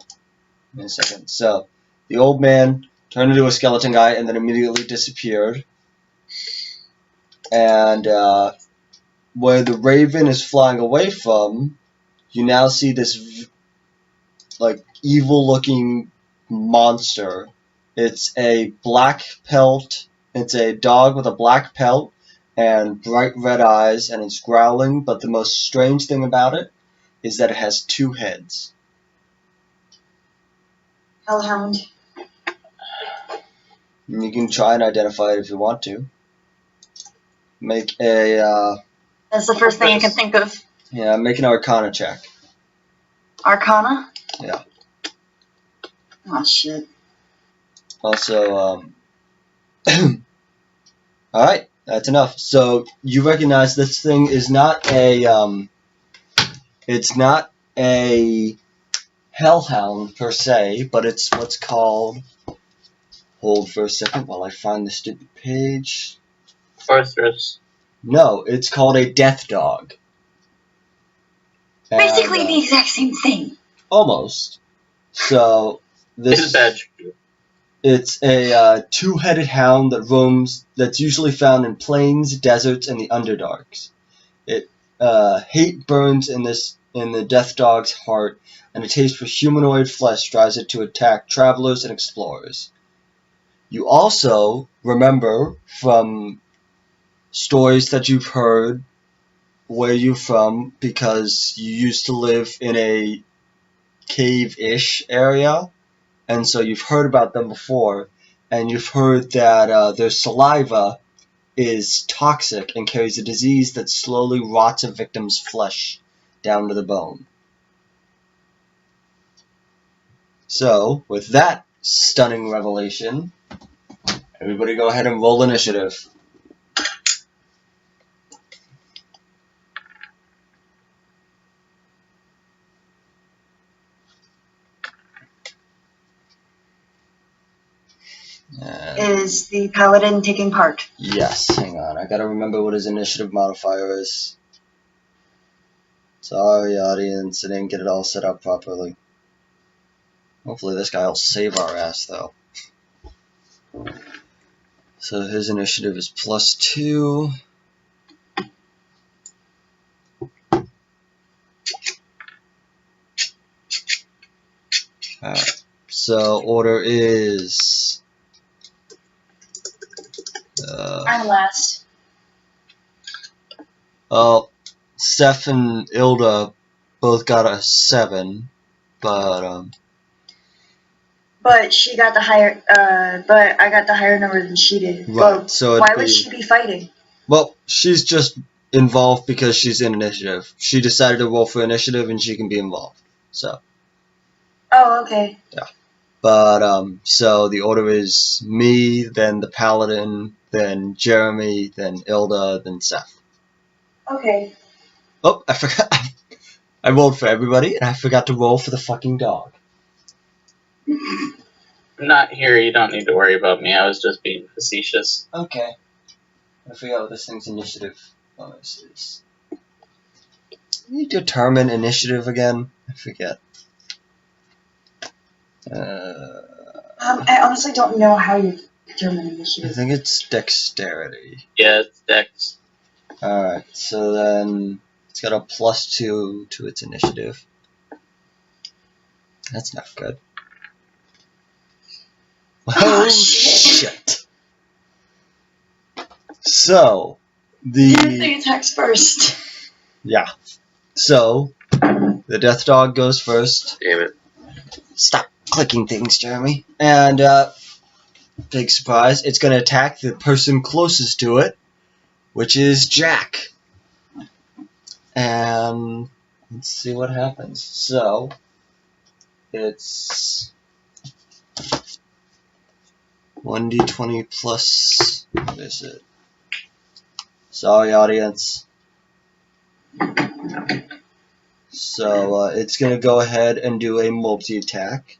Give me a second. So, the old man turned into a skeleton guy and then immediately disappeared. And where the raven is flying away from, you now see this evil-looking monster. It's a black pelt. It's a dog with a black pelt and bright red eyes, and it's growling. But the most strange thing about it is that it has two heads. Hellhound. You can try and identify it if you want to. Make a That's the first thing I can think of. make an Arcana check. Arcana? Yeah. Oh, shit. Also, alright, that's enough. So, you recognize this thing is not it's not a hellhound per se, but it's what's called, hold for a second while I find the stupid page. Arthros. No, it's called a death dog. And, Basically the exact same thing. almost. So, It's bad. it's a two-headed hound that's usually found in plains, deserts, and the Underdarks. Hate burns in the death dog's heart, and a taste for humanoid flesh drives it to attack travelers and explorers. You also remember from stories that you've heard where you're from, because you used to live in a cave-ish area, and so you've heard about them before, and you've heard that their saliva is toxic and carries a disease that slowly rots a victim's flesh down to the bone. So, with that stunning revelation, everybody go ahead and roll initiative. Is the paladin taking part? Yes, hang on. I gotta remember what his initiative modifier is. Sorry, audience, I didn't get it all set up properly. Hopefully this guy will save our ass, though. So his initiative is +2. Alright, so order is... I'm last. Oh, Seth and Ilda both got a 7, but But she got the higher, but I got the higher number than she did. right, Well, so why would she be fighting? Well, she's just involved because she's in initiative. She decided to roll for initiative and she can be involved. So, Oh, okay. but so the order is me, then the paladin, then Jeremy, then Ilda, then Seth. Okay. Oh, I forgot. I rolled for everybody and I forgot to roll for the fucking dog. I'm not here. You don't need to worry about me. I was just being facetious. Okay. I forgot what this thing's initiative bonus is. Can you determine initiative again? I forget. I honestly don't know how you determine I initiative. think it's dexterity. Yeah, it's Dex. Alright, so then it's got a +2 to its initiative. That's not good. Oh, shit! So, The thing attacks first. yeah. So, the death dog goes first. Damn it. Stop clicking things, Jeremy. And, big surprise, it's gonna attack the person closest to it, which is Jack. And let's see what happens. So, it's 1d20 plus, what is it? Sorry, audience. So, it's going to go ahead and do a multi-attack.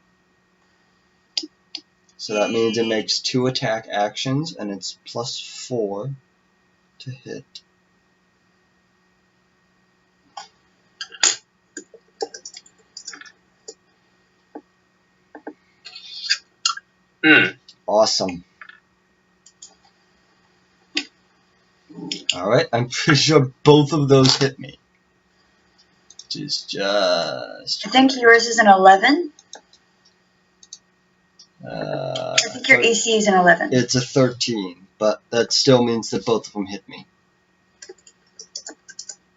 So that means it makes 2 attack actions, and it's +4 to hit. Awesome. Alright, I'm pretty sure both of those hit me. Which is just... I think yours is an 11. I think your AC is an 11. It's a 13, but that still means that both of them hit me.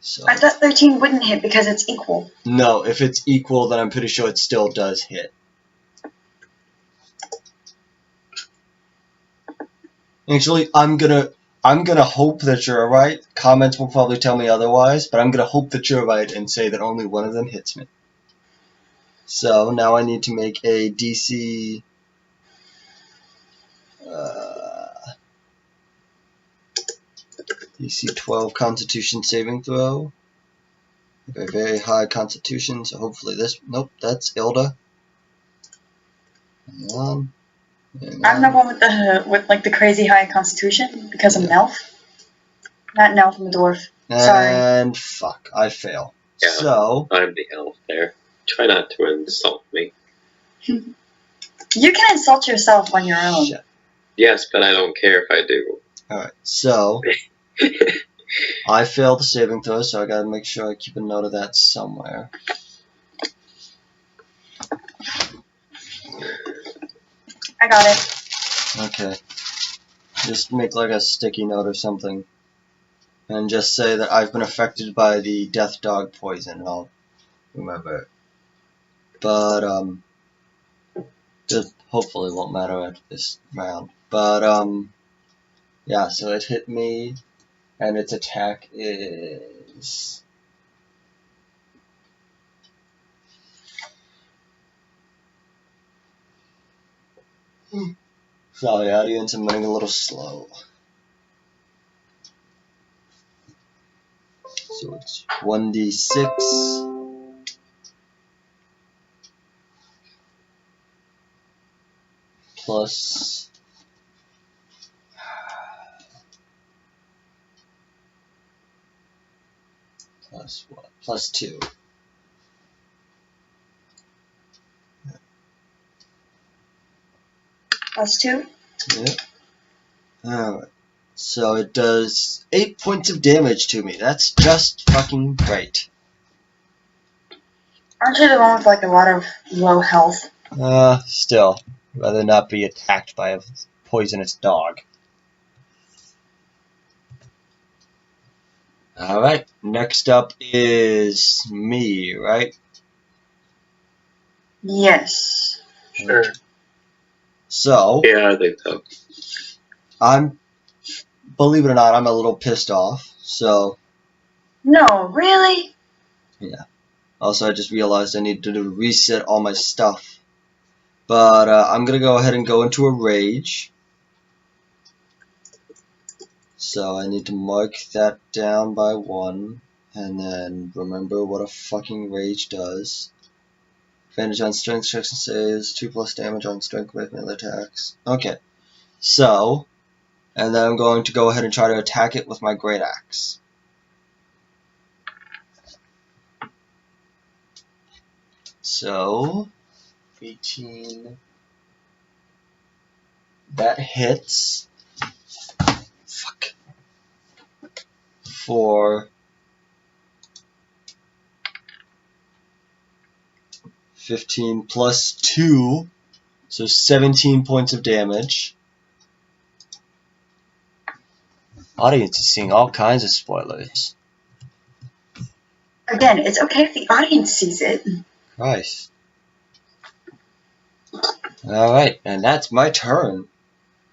So, I thought 13 wouldn't hit because it's equal. no, if it's equal, then I'm pretty sure it still does hit. Actually, I'm gonna hope that you're right. Comments will probably tell me otherwise, but I'm gonna hope that you're right and say that only one of them hits me. So now I need to make a DC DC 12 Constitution saving throw. A very high Constitution, so hopefully this. Nope, that's Ilda. Hang on. I'm the one with like the crazy high constitution because I'm an elf. Not an elf, I'm a dwarf. Sorry. And fuck, I fail. Yeah. So I'm the elf there. Try not to insult me. You can insult yourself on your own. shit. Yes, but I don't care if I do. Alright, so I failed the saving throw, so I gotta make sure I keep a note of that somewhere. I got it. Okay. Just make like a sticky note or something. And just say that I've been affected by the death dog poison, and I'll remember it. But, just hopefully won't matter after this round. But, yeah, so it hit me, and its attack is... Sorry, audience, I'm running a little slow. So it's 1d6 plus what? Plus 2. Plus 2. Yeah. Alright. So it does 8 points of damage to me. That's just fucking great. Aren't you the one with like a lot of low health? Still. Rather not be attacked by a poisonous dog. Alright, next up is me, right? Yes. Sure. So, Yeah, I think so. believe it or not, I'm a little pissed off. So, No, really? also I just realized I need to reset all my stuff. But I'm going to go ahead and go into a rage. So I need to mark that down by 1. And then remember what a fucking rage does. Advantage on strength checks and saves, 2 plus damage on strength with melee attacks. Okay. So, and then I'm going to go ahead and try to attack it with my great axe. So, 18. That hits. Fuck. For 15 plus 2, so 17 points of damage. Audience is seeing all kinds of spoilers. Again, it's okay if the audience sees it. Christ. Alright, and that's my turn.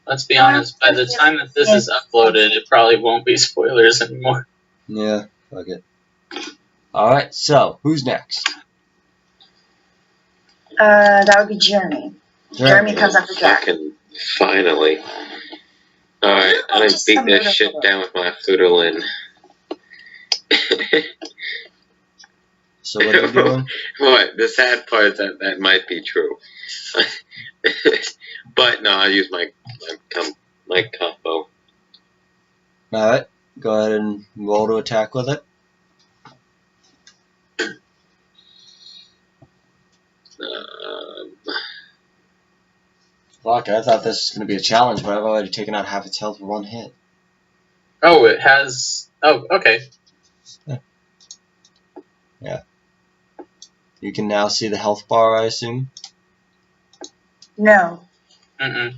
Let's be honest, by the time that this is uploaded, it probably won't be spoilers anymore. Yeah, fuck it. Alright, so, who's next? That would be Jeremy. Jeremy comes after Jack. Fucking finally. Alright, I beat this shit down with my Fludolin. So what are you doing? What? The sad part is that might be true. But no, I use my combo. Alright, go ahead and roll to attack with it. Fuck, I thought this was going to be a challenge, but I've already taken out half its health with 1 hit. Oh, it has... Oh, okay. Yeah. You can now see the health bar, I assume? No. Mm-mm.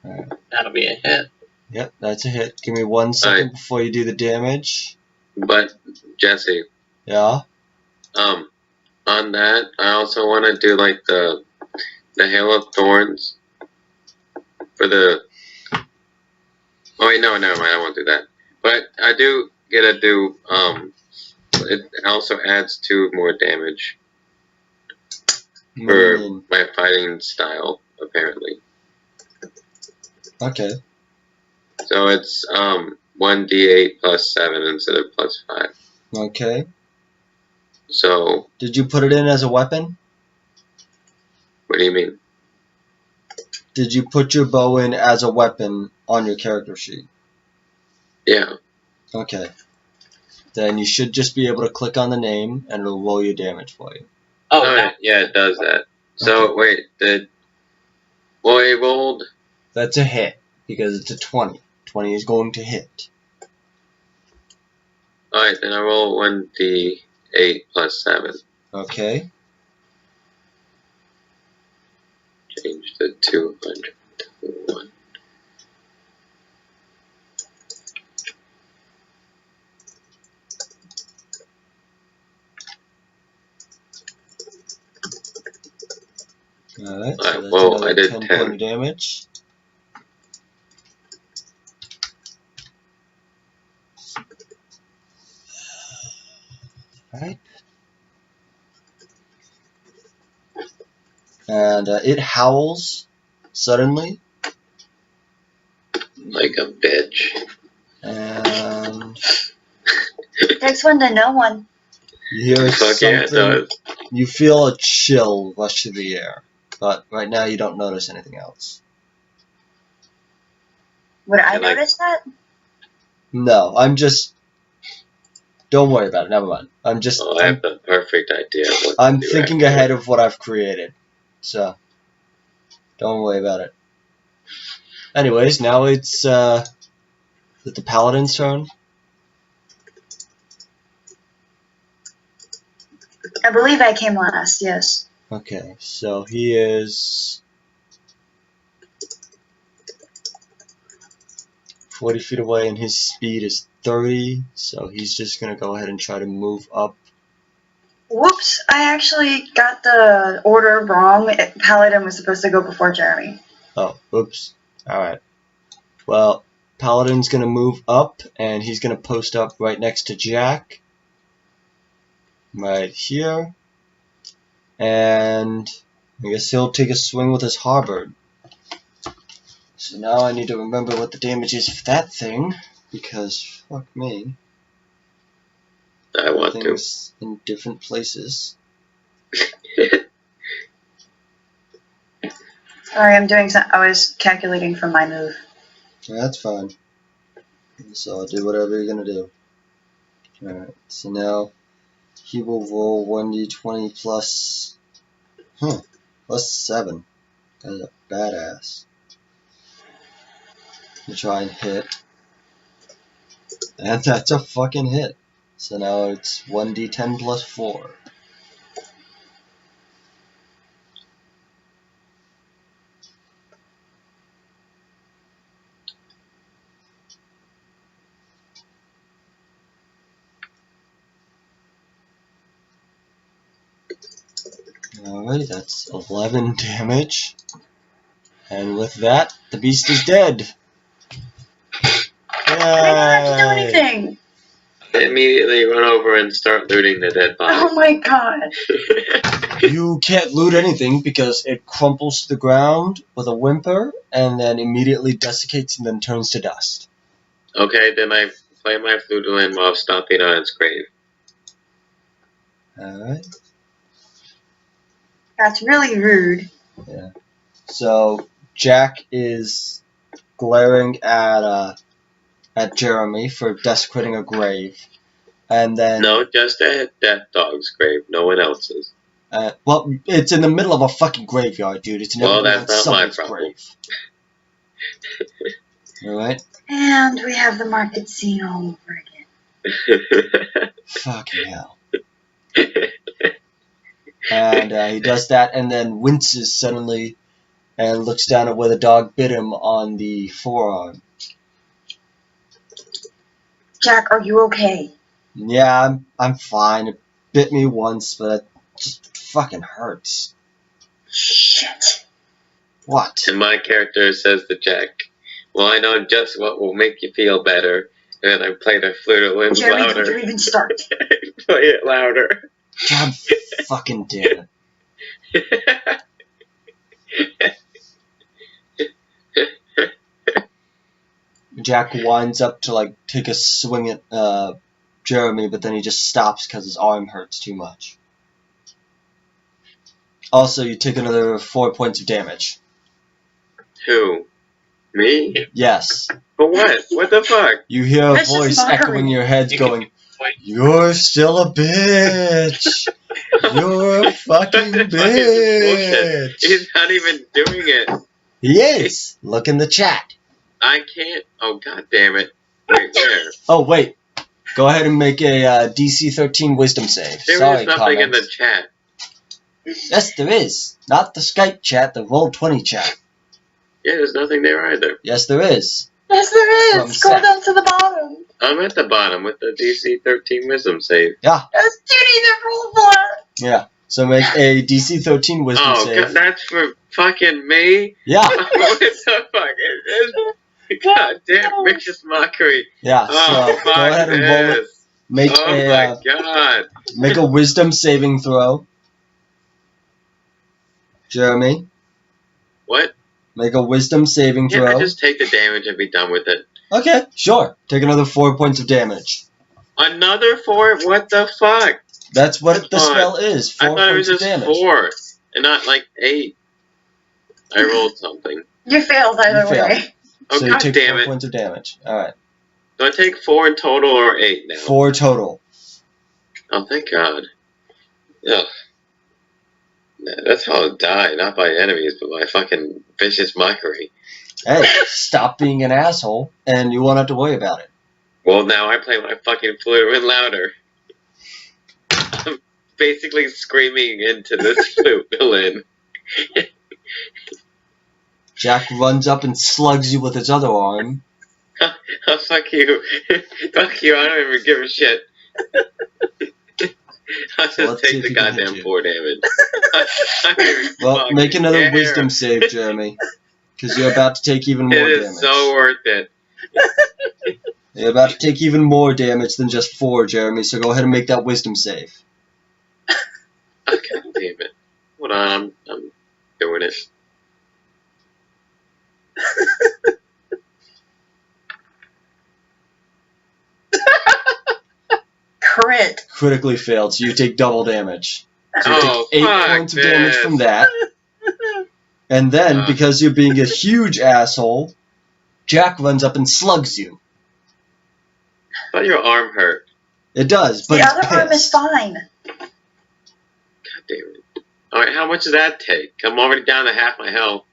Alright. That'll be a hit. Yep, that's a hit. Give me 1 second before you do the damage. But, Jesse, Yeah? on that, I also want to do like the the Hail of Thorns for the. Oh wait, no, never mind. I won't do that. But I do get to do. It also adds 2 more damage What do you for mean? my fighting style, apparently. Okay. So it's 1d8 plus 7 instead of plus 5. Okay. So Did you put it in as a weapon? what do you mean? Did you put your bow in as a weapon on your character sheet? Yeah. Okay. Then you should just be able to click on the name and it'll roll your damage for you. Oh, Yeah, it does that. So wait, it rolled. That's a hit because it's a 20. 20 is going to hit. Alright, then I roll 1d8 plus 7. Okay. Change the 200 to 1. Alright, so Alright, that's well, another I did 10 10. point of damage. Alright. And it howls suddenly. Like a bitch. And Takes one to know one. you hear Fuck yeah, it something. does. You feel a chill rush through the air. But right now you don't notice anything else. Would I And, like- notice that? No, I'm just. Don't worry about it. Never mind. I'm just. Oh, I have the perfect idea of what to I'm do thinking after. ahead of what I've created. So. Don't worry about it. Anyways, now it's the paladin's turn. I believe I came last, yes. Okay, so he is 40 feet away and his speed is 30, so he's just going to go ahead and try to move up. Whoops, I actually got the order wrong. Paladin was supposed to go before Jeremy. Oh, oops. Alright. Well, Paladin's going to move up and he's going to post up right next to Jack. Right here. And I guess he'll take a swing with his halberd. So now I need to remember what the damage is for that thing, because fuck me. I want to. Things in different places. Sorry, I'm doing some. I was calculating for my move. Yeah, that's fine. So I'll do whatever you're gonna do. Alright, so now he will roll 1d20 plus. Plus 7. That's a badass. You try and hit. And that's a fucking hit. So now it's 1d10 plus 4. Alright, that's 11 damage. And with that, the beast is dead. I didn't have to do Yay! anything. Immediately run over and start looting the dead body. Oh my god. You can't loot anything because it crumples to the ground with a whimper and then immediately desiccates and then turns to dust. Okay, then I play my flute while stomping on its grave. Alright. That's really rude. So Jack is glaring at Jeremy for desecrating a grave. And then No, just at Death Dog's grave, no one else's. well, it's in the middle of a fucking graveyard, dude. It's never Well, on that's not my someone's problem. grave. Alright? And we have the market scene all over again. Fucking hell. And he does that and then winces suddenly and looks down at where the dog bit him on the forearm. Jack, are you okay? Yeah, I'm fine. It bit me once, but it just fucking hurts. Shit. What? And my character says to Jack, "Well, I know just what will make you feel better." And I play the flute a little Jeremy, louder. did you even start? Play it louder. God fucking damn it. Jack winds up to like take a swing at Jeremy, but then he just stops because his arm hurts too much. Also, you take another 4 points of damage. Who? Me? Yes. For what? What the fuck? You hear a Vicious voice mockery. echoing in your head You going, Wait. "You're still a bitch! You're a fucking What the fuck is this bullshit? bitch!" He's not even doing it. He is! Look in the chat. I can't. Oh, god damn it. Wait, where? Oh, wait. Go ahead and make a DC 13 wisdom save. There Sorry, is nothing in the comments. chat. Yes, there is. Not the Skype chat, the Roll20 chat. Yeah, there's nothing there either. Yes, there is. Yes, there From is. Scroll Seth. down to the bottom. I'm at the bottom with the DC 13 wisdom save. That's Judy to roll for. Yeah. So make a DC 13 wisdom Oh, save. god, that's for fucking me? Yeah, What the fuck is this? God damn, vicious mockery. yeah. So Oh, go fuck ahead and roll it. this. Make Oh a my god. make a wisdom saving throw. Jeremy, What? make a wisdom saving Can't I throw. just take the damage and be done with it? Okay, sure. Take another 4 points of damage. Another 4? What the fuck? That's what the Come on. spell is. I 4 thought it points was of just damage. 4 and not like 8. I rolled something. You failed either You failed. way. Oh, So you god take damn 4 it. points of damage. Alright. Do I take 4 in total or 8 now? 4 total. Oh, thank god. Ugh. Nah, that's how I'll die, not by enemies, but by fucking vicious mockery. Hey, stop being an asshole, and you won't have to worry about it. Well, now I play my fucking flute even louder. I'm basically screaming into this flute villain. Jack runs up and slugs you with his other arm. Oh, fuck you. Fuck you, I don't even give a shit. I'll So let's just see take if the he can hit goddamn you. 4 damage. I don't even Well, fucking make another care. wisdom save, Jeremy. Because you're about to take even more It damage. is so worth it. You're about to take even more damage than just 4, Jeremy, so go ahead and make that wisdom save. Oh, god damn it. Hold on, I'm doing it. Crit. Critically failed, so you take double damage. So you Oh, take 8 fuck points of damage this. from that. And then, Uh. because you're being a huge asshole, Jack runs up and slugs you. I thought your arm hurt. It does, but The it's other arm is pissed. fine. God damn it. Alright, how much does that take? I'm already down to half my health.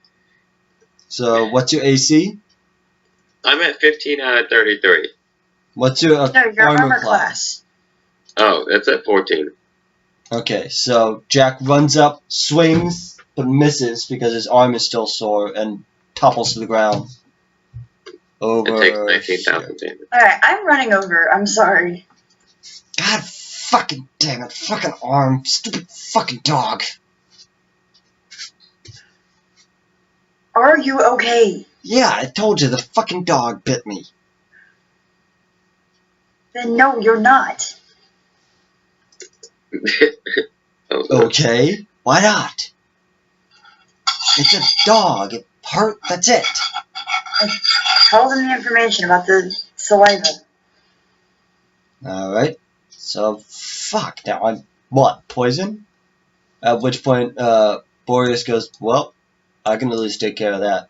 So, what's your AC? I'm at 15 out of 33. What's your No, your armor armor class? class. Oh, that's at 14. Okay, so Jack runs up, swings, but misses because his arm is still sore and topples to the ground. Over. It takes 19,000 damage. Alright, I'm running over. I'm sorry. God fucking damn it. Fucking arm. Stupid fucking dog. Are you okay? Yeah, I told you the fucking dog bit me. Then no, you're not. Oh, Okay, why not? It's a dog. It hurt. That's it. Tell them the information about the saliva. Alright. So, fuck. Now I'm. What? Poison? At which point, Boreas goes, well, I can at least take care of that.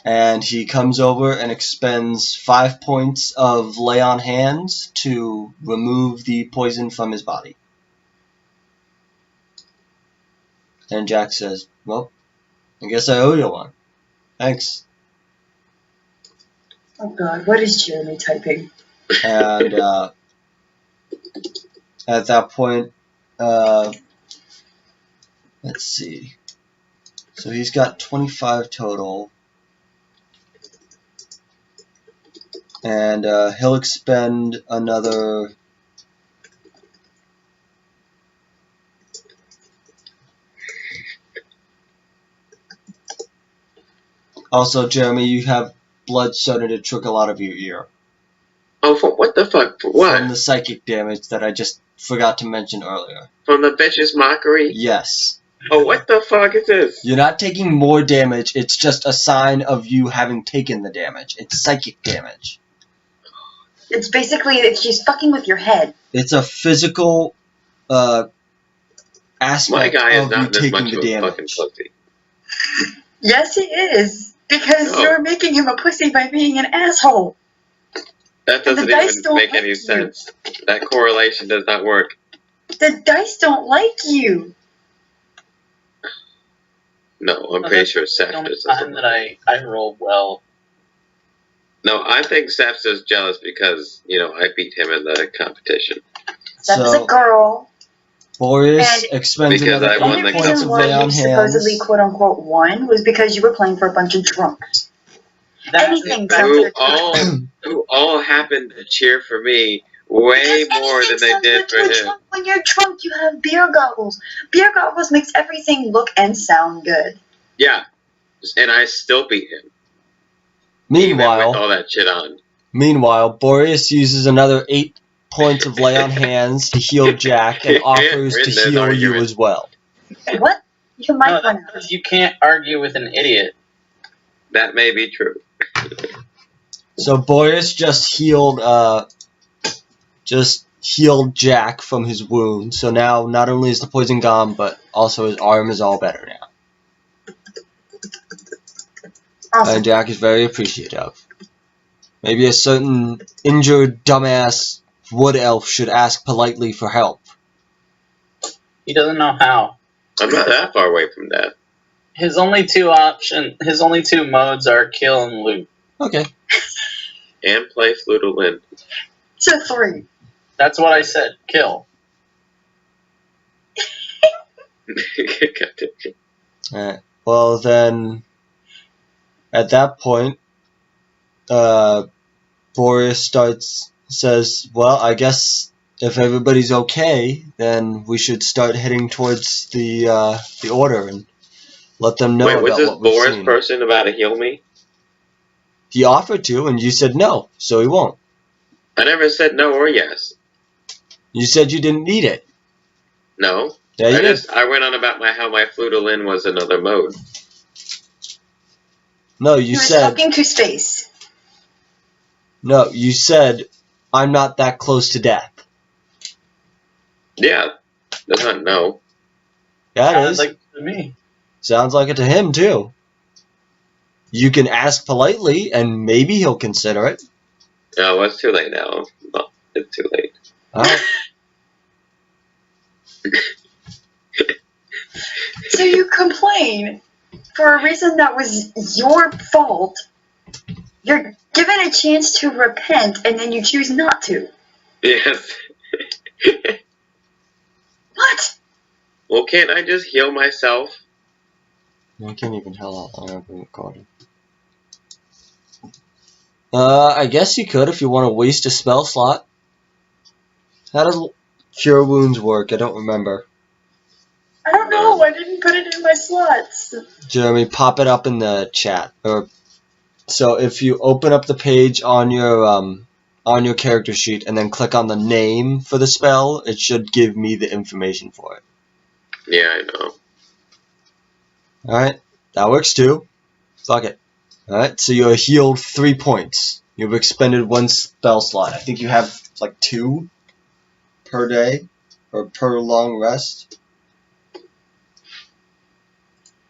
And he comes over and expends 5 points of lay on hands to remove the poison from his body. And Jack says, well, I guess I owe you one. Thanks. Oh god, what is Jeremy typing? And at that point, let's see. So he's got 25 total. And he'll expend another... Also, Jeremy, you have blood starting to trickle out of your ear. Oh, what the fuck? For what? From the psychic damage that I just forgot to mention earlier. From the vicious mockery? Yes. Oh, what the fuck is this? You're not taking more damage, it's just a sign of you having taken the damage. It's psychic damage. It's basically that she's fucking with your head. It's a physical My aspect guy is of you not this taking much the of a fucking damage. pussy. Yes, he is. Because No. you're making him a pussy by being an asshole. That And the doesn't dice even don't make like any you. sense. That correlation does not work. The dice don't like you. No, I'm pretty sure Seth The only is. time that I rolled well. No, I think Seth's just jealous because, I beat him in the competition. That was So, a girl. Boreas And expends Because another I The won only 8 the points reason of why lay on you supposedly hands. quote unquote won was because you were playing for a bunch of drunks. That Anything that- sounds Who good to me. all happened to cheer for me way Because more than anything they sounds did good for to a him. drunk. When you're drunk, you have beer goggles. Beer goggles makes everything look and sound good. Yeah, and I still beat him. Even with Meanwhile, all that shit on. Boreas uses another 8 points of lay on hands to heal Jack and offers We're to in this heal you argument. as well. What? Your mic No, went that's out. because you can't argue with an idiot. That may be true. So Boreas just healed Jack from his wound. So now not only is the poison gone, but also his arm is all better now. Awesome. And Jack is very appreciative. Maybe a certain injured dumbass wood elf should ask politely for help. He doesn't know how. I'm not that far away from that. His only two modes are kill and loot. Okay. And play Flutolin. So 3. That's what I said. Kill. Alright. Well then, at that point, Boreas says, well, I guess if everybody's okay, then we should start heading towards the order and let them know Wait, was about this what we've Boris seen. person about to heal me? He offered to, and you said no, so he won't. I never said no or yes. You said you didn't need it. No. Yeah, you did. I went on about how my Flutolin was another mode. No, He you was said talking to space. no. You said I'm not that close to death. Yeah. That's not no. Yeah, it Sounds is. like to me. Sounds like it to him too. You can ask politely, and maybe he'll consider it. No, it's too late now. Well, it's too late. All right. So you complain for a reason that was your fault. You're given a chance to repent, and then you choose not to. Yes. What? Well, can't I just heal myself? I can't even tell how long I've been recording. I guess you could if you want to waste a spell slot. How does Cure Wounds work? I don't remember. I don't know. I didn't put it in my slots. Jeremy, pop it up in the chat. So if you open up the page on your character sheet and then click on the name for the spell, it should give me the information for it. Yeah, I know. Alright, that works too. Fuck it. Alright, so you're healed 3 points. You've expended 1 spell slot. I think you have like 2 per day, or per long rest.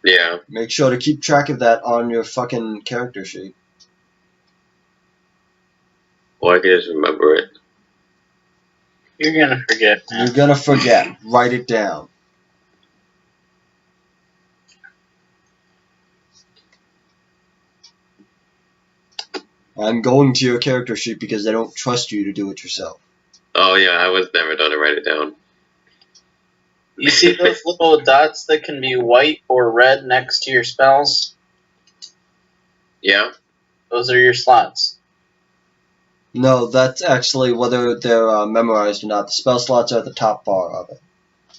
Yeah. Make sure to keep track of that on your fucking character sheet. Well, I can just remember it. You're gonna forget. You're gonna forget. Write it down. I'm going to your character sheet because I don't trust you to do it yourself. Oh, yeah, I was never done to write it down. You see those little dots that can be white or red next to your spells? Yeah? Those are your slots. No, that's actually whether they're memorized or not. The spell slots are at the top bar of it.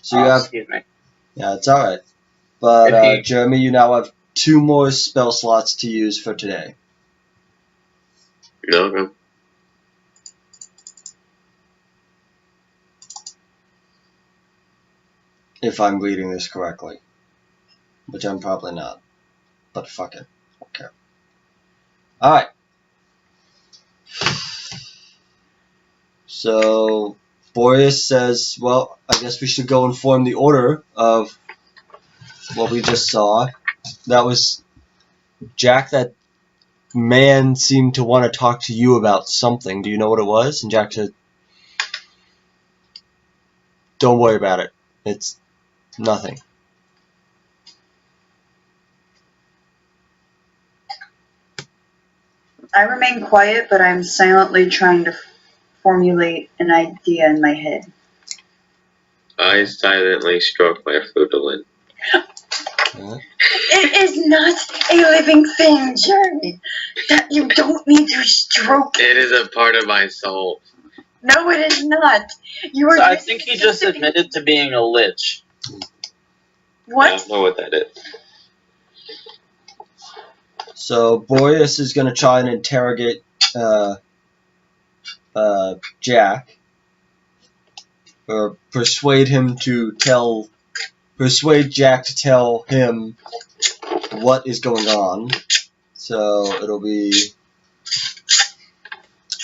So you have, Excuse me. yeah, it's alright. But If you- Jeremy, you now have 2 more spell slots to use for today. No, no. If I'm reading this correctly. Which I'm probably not. But fuck it. Okay. Alright. So, Boreas says, well, I guess we should go inform the Order of what we just saw. That was Jack, that man seemed to want to talk to you about something. Do you know what it was? And Jack said, don't worry about it. It's nothing. I remain quiet, but I'm silently trying to formulate an idea in my head. I silently stroke my flute. It is not a living thing, Jeremy. That you don't need to stroke. It is a part of my soul. No, it is not. You are. So I think he just admitted to being a lich. I What? don't know what that is. So Boreas is going to try and interrogate Jack, or persuade Jack to tell him what is going on. So it'll be,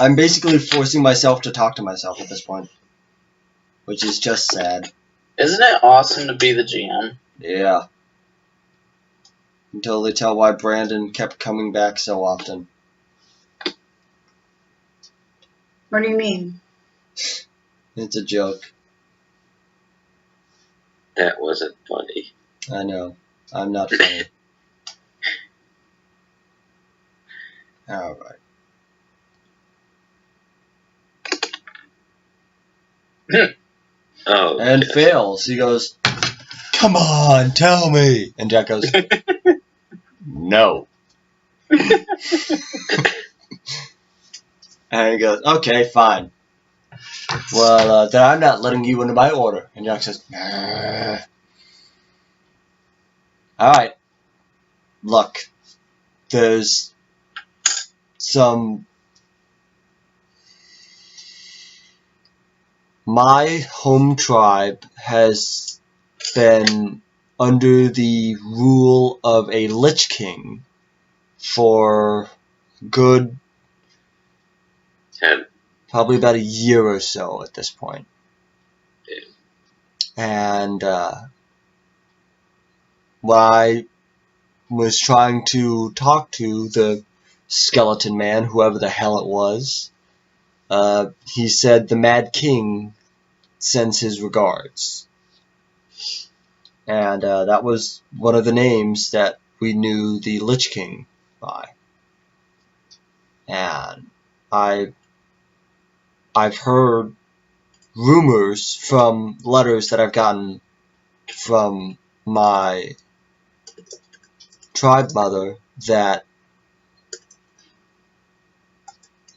I'm basically forcing myself to talk to myself at this point, which is just sad. Isn't it awesome to be the GM? Yeah. Until they tell why Brandon kept coming back so often. What do you mean? It's a joke. That wasn't funny. I know. I'm not funny. Alright. Oh. And shit. fails. He goes, come on, tell me. And Jack goes, no. And he goes, okay, fine. Well, then I'm not letting you into my order. And Jack says, nah. Alright. Look, there's some... My home tribe has been under the rule of a Lich King for good, probably about a year or so at this point. And when I was trying to talk to the skeleton man, whoever the hell it was, he said the Mad King sends his regards. And that was one of the names that we knew the Lich King by. And I've heard rumors from letters that I've gotten from my tribe mother that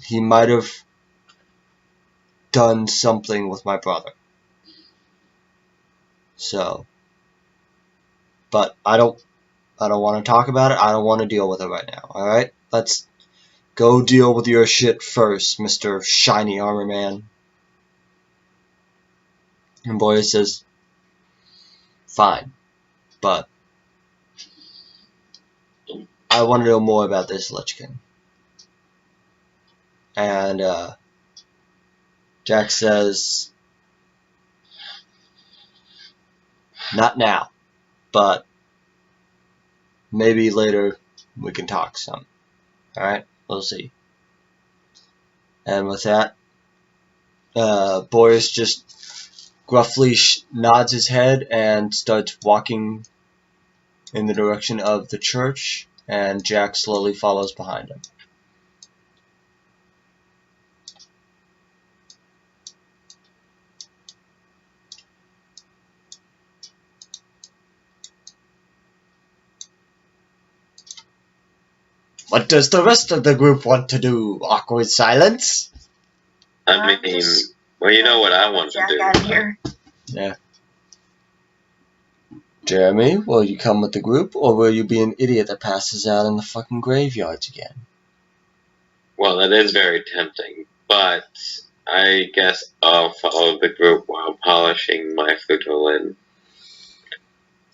he might have done something with my brother. So, but I don't want to talk about it. I don't want to deal with it right now. All right, let's go deal with your shit first, Mr. Shiny Armor Man. And Boya says, fine, but I want to know more about this Lich King. And Jack says, not now, but maybe later we can talk some. Alright, we'll see. And with that, Boris just gruffly nods his head and starts walking in the direction of the church, and Jack slowly follows behind him. What does the rest of the group want to do? Awkward silence? I mean, well, you know what I want to Jack do. out of here. Yeah. Jeremy, will you come with the group, or will you be an idiot that passes out in the fucking graveyards again? Well, that is very tempting, but I guess I'll follow the group while polishing my flutolin.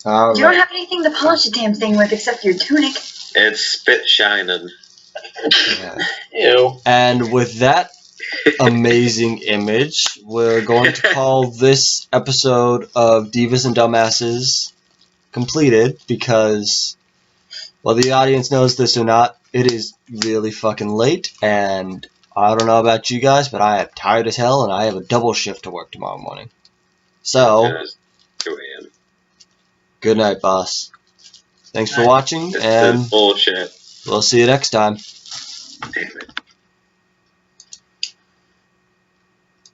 You don't Alright. have anything to polish the damn thing with except your tunic. It's spit shining. Yeah. Ew. And with that amazing image, we're going to call this episode of Divas and Dumbasses completed because, whether the audience knows this or not, it is really fucking late, and I don't know about you guys, but I am tired as hell, and I have a double shift to work tomorrow morning. So, It's 2 a.m. good night, boss. Thanks for Night. watching, This and is bullshit. we'll see you next time. Damn it.